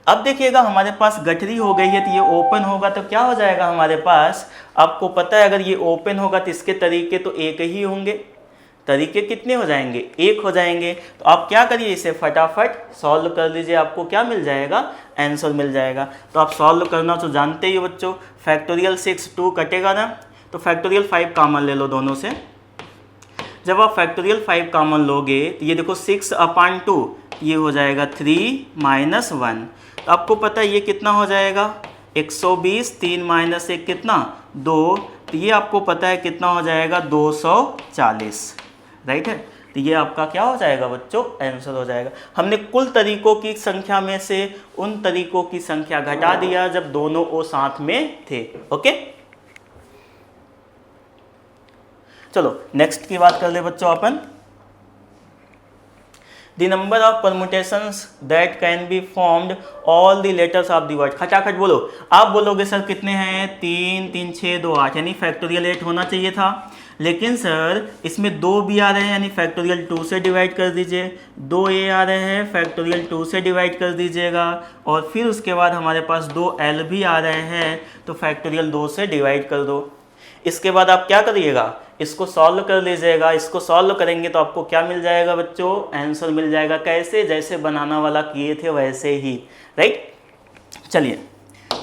अब देखिएगा हमारे पास गठरी हो गई है, तो ये ओपन होगा तो क्या हो जाएगा हमारे पास, आपको पता है अगर ये ओपन होगा तो इसके तरीके तो एक ही होंगे। तरीके कितने हो जाएंगे, 1 हो जाएंगे। तो आप क्या करिए, इसे फटाफट सॉल्व कर लीजिए, आपको क्या मिल जाएगा, आंसर मिल जाएगा। तो आप सॉल्व करना तो जानते ही हो बच्चों। फैक्टोरियल 6 2 कटेगा ना, तो फैक्टोरियल 5 कॉमन ले लो दोनों से। जब आप फैक्टोरियल 5 कॉमन लोगे तो ये देखो 6/2 ये हो जाएगा 3 - 1। तो आपको पता है ये कितना हो जाएगा, 120, 3 - 1 कितना, 2। तो ये आपको पता है कितना हो जाएगा, 240, राइट है। तो ये आपका क्या हो जाएगा बच्चों, आंसर हो जाएगा। हमने कुल तरीकों की संख्या में से उन तरीकों की संख्या घटा दिया जब दोनों ओ साथ में थे, ओके। चलो नेक्स्ट की बात कर ले बच्चों अपन। The number of permutations that can be formed all the letters of the word। खचाखच बोलो। आप बोलोगे सर कितने हैं, 3, 3, 6, 2, 8, यानी फैक्टोरियल 8 होना चाहिए था। लेकिन सर इसमें 2 भी आ रहे हैं, यानी फैक्टोरियल 2 से डिवाइड कर दीजिए। 2 ए आ रहे हैं, फैक्टोरियल 2 से डिवाइड कर दीजिएगा। और फिर उसके बाद हमारे पास 2 एल भी आ रहे हैं, तो फैक्टोरियल 2 से डिवाइड कर दो। इसके बाद आप क्या करिएगा, इसको सॉल्व कर लीजिएगा। इसको सॉल्व करेंगे तो आपको क्या मिल जाएगा बच्चों, आंसर मिल जाएगा। कैसे, जैसे बनाना वाला किए थे वैसे ही, राइट। चलिए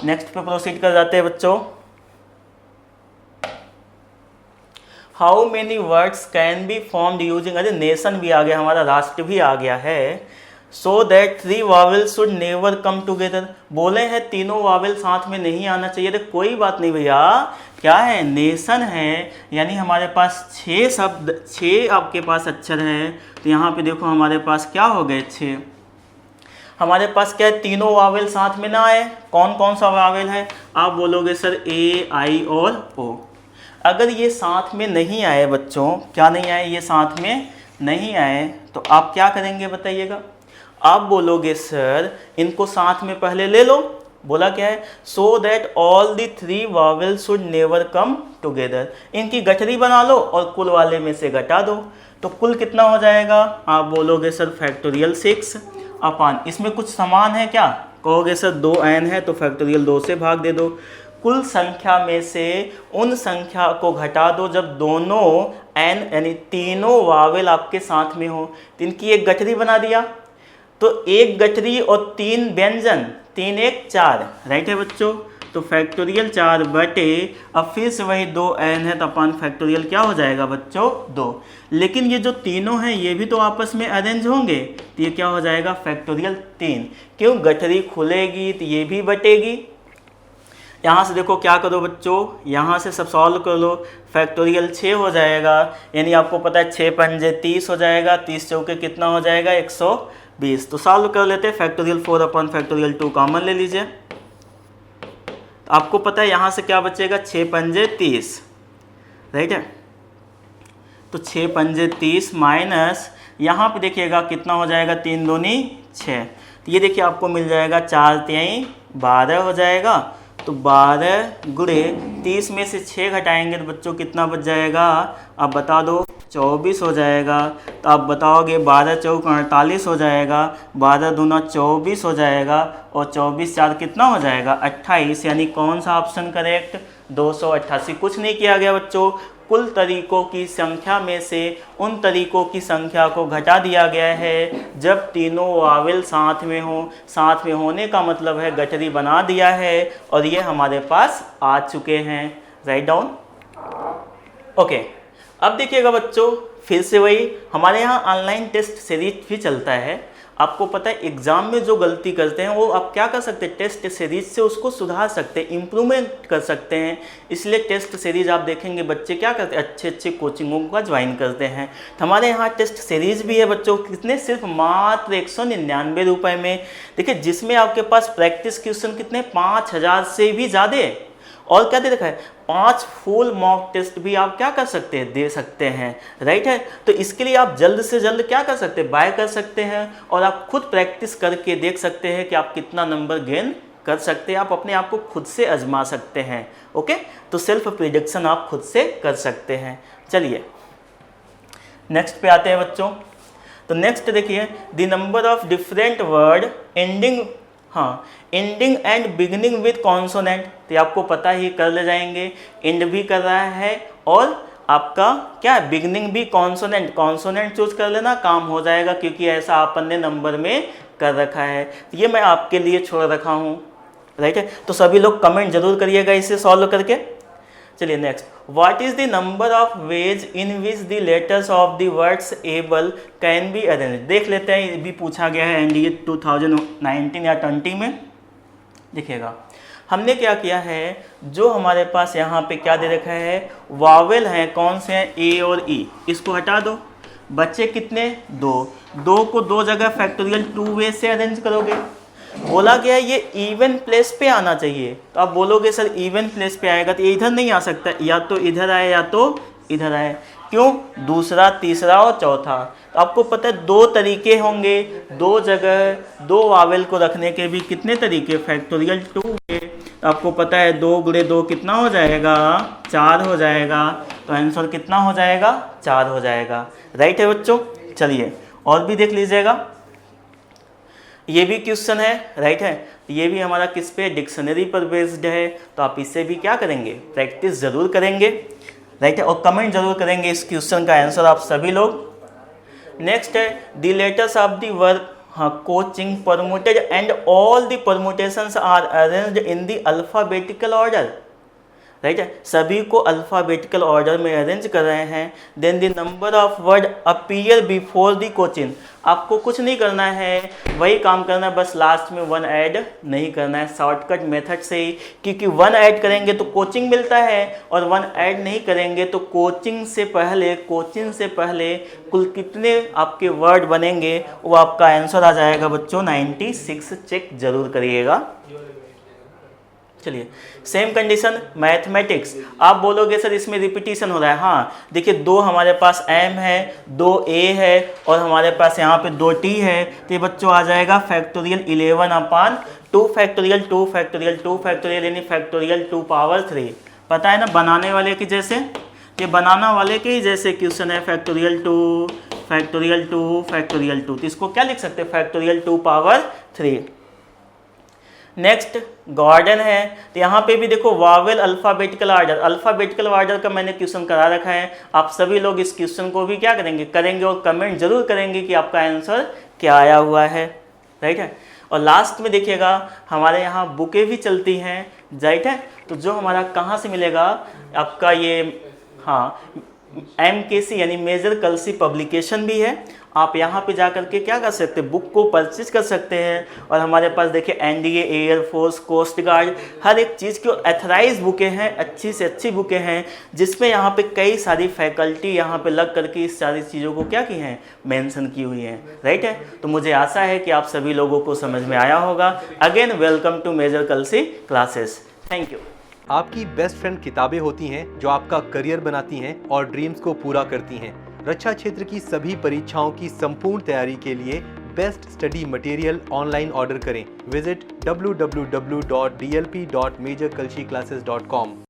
नेक्स्ट पे प्रोसीड कर जाते हैं बच्चों। How many words can be formed using, अरे नेशन भी आ गया हमारा, राष्ट्र भी आ गया है। So that 3 Wavell should never come together. बोले हैं तीनों वावेल साथ में नहीं आना चाहिए, तो कोई बात नहीं भैया, क्या है, नेशन है, यानी हमारे पास 6 शब्द, 6 आपके पास अक्षर हैं। तो यहाँ पे देखो हमारे पास क्या हो गए, 6। हमारे पास क्या है, तीनों वावेल साथ में ना आए। कौन कौन सा वावेल है, आप बोलोगे सर ए, आई और ओ। अगर ये साथ में नहीं आए बच्चों, क्या नहीं आए, ये साथ में नहीं आए, तो आप क्या करेंगे बताइएगा। आप बोलोगे सर इनको साथ में पहले ले लो। बोला क्या है, so that all the 3 Wavell should never come together. इनकी गठरी बना लो और कुल वाले में से घटा दो। तो कुल कितना हो जाएगा, आप बोलोगे सर फैक्टोरियल 6 अपान, इसमें कुछ समान है क्या, कहोगे सर 2 n है, तो फैक्टोरियल 2 से भाग दे दो। कुल संख्या में से उन संख्या को घटा दो जब दोनों n यानी तीनों वावेल आपके साथ में हो। तो इनकी एक गठरी बना दिया, तो एक गठरी और 3 व्यंजन, 3 1 4, राइट है बच्चों। तो फैक्टोरियल 4 बटे, अब फिर से वही 2 n है, तो अपन फैक्टोरियल क्या हो जाएगा बच्चों, 2। लेकिन ये जो तीनों हैं ये भी तो आपस में अरेंज होंगे, तो ये क्या हो जाएगा, फैक्टोरियल 3। क्यों, गठरी खुलेगी तो ये भी बटेगी। यहाँ से देखो क्या करो बच्चों, यहाँ से सब सॉल्व कर लो। फैक्टोरियल 6 हो जाएगा, यानी आपको पता है 6 पंजे 30 हो जाएगा, 30 चौके कितना हो जाएगा, 120। तो सॉल्व कर लेते हैं। फैक्टोरियल 4 अपन फैक्टोरियल 2 कॉमन ले लीजिए। तो आपको पता है यहाँ से क्या बचेगा, 6 पंजे 30, राइट है। तो 6 पंजे 30 माइनस यहाँ पे देखिएगा कितना हो जाएगा, 3 दूनी 6। तो ये देखिए आपको मिल जाएगा 4 3 12 हो जाएगा। तो 12 गुणे 30 में से 6 घटाएंगे तो बच्चों कितना बच जाएगा, आप बता दो। 24 हो जाएगा। तो आप बताओगे 12 चौक 48 हो जाएगा, 12 दूना 24 हो जाएगा और 24 4 कितना हो जाएगा 28, यानी कौन सा ऑप्शन करेक्ट 288। कुछ नहीं किया गया बच्चों, कुल तरीकों की संख्या में से उन तरीकों की संख्या को घटा दिया गया है जब तीनों वावेल साथ में हो। साथ में होने का मतलब है गठरी बना दिया है और ये हमारे पास आ चुके हैं। Write down. ओके, अब देखिएगा बच्चों, फिर से वही हमारे यहाँ ऑनलाइन टेस्ट सीरीज भी चलता है। आपको पता है एग्ज़ाम में जो गलती करते हैं वो आप क्या कर सकते हैं, टेस्ट सीरीज से उसको सुधार सकते हैं, इम्प्रूवमेंट कर सकते हैं। इसलिए टेस्ट सीरीज आप देखेंगे बच्चे क्या करते हैं, अच्छे अच्छे कोचिंगों का ज्वाइन करते हैं। तो हमारे यहाँ टेस्ट सीरीज भी है बच्चों, कितने, सिर्फ मात्र 199 रुपये में। देखिए जिसमें आपके पास प्रैक्टिस क्वेश्चन कितने 5000 से भी ज़्यादा, और क्या दे रखा है 5 फुल मॉक टेस्ट भी आप क्या कर सकते हैं, दे सकते हैं। राइट है, तो इसके लिए आप जल्द से जल्द क्या कर सकते हैं, बाय कर सकते हैं और आप खुद प्रैक्टिस करके देख सकते हैं कि आप कितना नंबर गेन कर सकते हैं। आप अपने आप को खुद से आजमा सकते हैं। ओके, तो सेल्फ प्रिडिक्शन आप खुद से कर सकते हैं। चलिए नेक्स्ट पे आते हैं बच्चों। तो नेक्स्ट देखिए, the number of different word ending, ending and beginning with consonant. तो आपको पता ही, कर ले जाएंगे, एंड भी कर रहा है और आपका क्या बिगिनिंग भी कॉन्सोनेंट चूज कर लेना, काम हो जाएगा, क्योंकि ऐसा अपन ने नंबर में कर रखा है। ये मैं आपके लिए छोड़ रखा हूँ। राइट है, तो सभी लोग कमेंट जरूर करिएगा इसे सॉल्व करके। चलिए next, what is the number of ways in which the letters of the words able can be arrange. देख लेते हैं, ये भी पूछा गया है एनडीए 2019 या 20 में। देखिएगा हमने क्या किया है, जो हमारे पास यहाँ पे क्या दे रखा है, वावेल हैं, कौन से हैं, ए और ई, इसको हटा दो। बच्चे कितने, 2 को 2 जगह फैक्टोरियल 2 वे से अरेंज करोगे। बोला गया ये इवन प्लेस पे आना चाहिए, तो आप बोलोगे सर इवन प्लेस पे आएगा तो ये इधर नहीं आ सकता, या तो इधर आए या तो इधर आए। क्यों, दूसरा, तीसरा और चौथा। तो आपको पता है 2 तरीके होंगे, 2 जगह 2 वावेल को रखने के भी कितने तरीके, फैक्टोरियल 2 के। तो आपको पता है 2 गुणे 2 कितना हो जाएगा, 4 हो जाएगा। तो आंसर कितना हो जाएगा, 4 हो जाएगा। राइट है बच्चों। चलिए और भी देख लीजिएगा, ये भी क्वेश्चन है। राइट है, ये भी हमारा किस पे, डिक्शनरी पर बेस्ड है। तो आप इससे भी क्या करेंगे, प्रैक्टिस जरूर करेंगे। राइट है, और कमेंट जरूर करेंगे इस क्वेश्चन का आंसर आप सभी लोग। नेक्स्ट है, the letters of the work coaching permuted and all the permutations are arranged in the alphabetical order. Right है, सभी को अल्फाबेटिकल ऑर्डर में अरेंज कर रहे हैं। Then the number of word appear before the coaching. आपको कुछ नहीं करना है, वही काम करना है, बस लास्ट में 1 ऐड नहीं करना है, शॉर्टकट मेथड से ही। क्योंकि 1 ऐड करेंगे तो कोचिंग मिलता है और 1 ऐड नहीं करेंगे तो कोचिंग से पहले कुल कितने आपके वर्ड बनेंगे वो आपका आंसर आ जाएगा बच्चों 96। चेक जरूर करिएगा। चलिए सेम कंडीशन मैथमेटिक्स। आप बोलोगे सर इसमें रिपीटिशन हो रहा है। हाँ देखिए, 2 हमारे पास m है, 2 a है और हमारे पास यहाँ पे 2 t है। तो ये बच्चों आ जाएगा फैक्टोरियल 11/2 फैक्टोरियल 2 फैक्टोरियल 2 फैक्टोरियल, यानी फैक्टोरियल 2 पावर 3। पता है ना, बनाने वाले के जैसे, ये बनाना वाले के ही जैसे क्वेश्चन है, फैक्टोरियल 2 फैक्टोरियल 2 फैक्टोरियल 2। तो इसको क्या लिख सकते हैं, फैक्टोरियल 2 पावर 3। नेक्स्ट गार्डन है, तो यहाँ पे भी देखो वावेल अल्फ़ाबेटिकल ऑर्डर का मैंने क्वेश्चन करा रखा है। आप सभी लोग इस क्वेश्चन को भी क्या करेंगे और कमेंट जरूर करेंगे कि आपका आंसर क्या आया हुआ है। राइट है, और लास्ट में देखिएगा हमारे यहाँ बुकें भी चलती हैं। राइट है, तो जो हमारा कहाँ से मिलेगा आपका ये, MKC यानी मेजर कलसी पब्लिकेशन भी है। आप यहाँ पे जा करके क्या कर सकते हैं, बुक को परचेज कर सकते हैं। और हमारे पास देखिए NDA, एयरफोर्स, कोस्ट गार्ड, हर एक चीज़ की एथराइज बुकें हैं, अच्छी से अच्छी बुकें हैं, जिसमें यहाँ पे कई सारी फैकल्टी यहाँ पे लग करके इस सारी चीज़ों को क्या की हैं, मेंशन की हुई हैं। राइट है, तो मुझे आशा है कि आप सभी लोगों को समझ में आया होगा। Again welcome to Major Kalsi classes. Thank you. आपकी बेस्ट फ्रेंड किताबें होती हैं जो आपका करियर बनाती हैं और ड्रीम्स को पूरा करती हैं। रक्षा क्षेत्र की सभी परीक्षाओं की संपूर्ण तैयारी के लिए best study material online order करें। Visit www.dlp.majorkalshiclasses.com।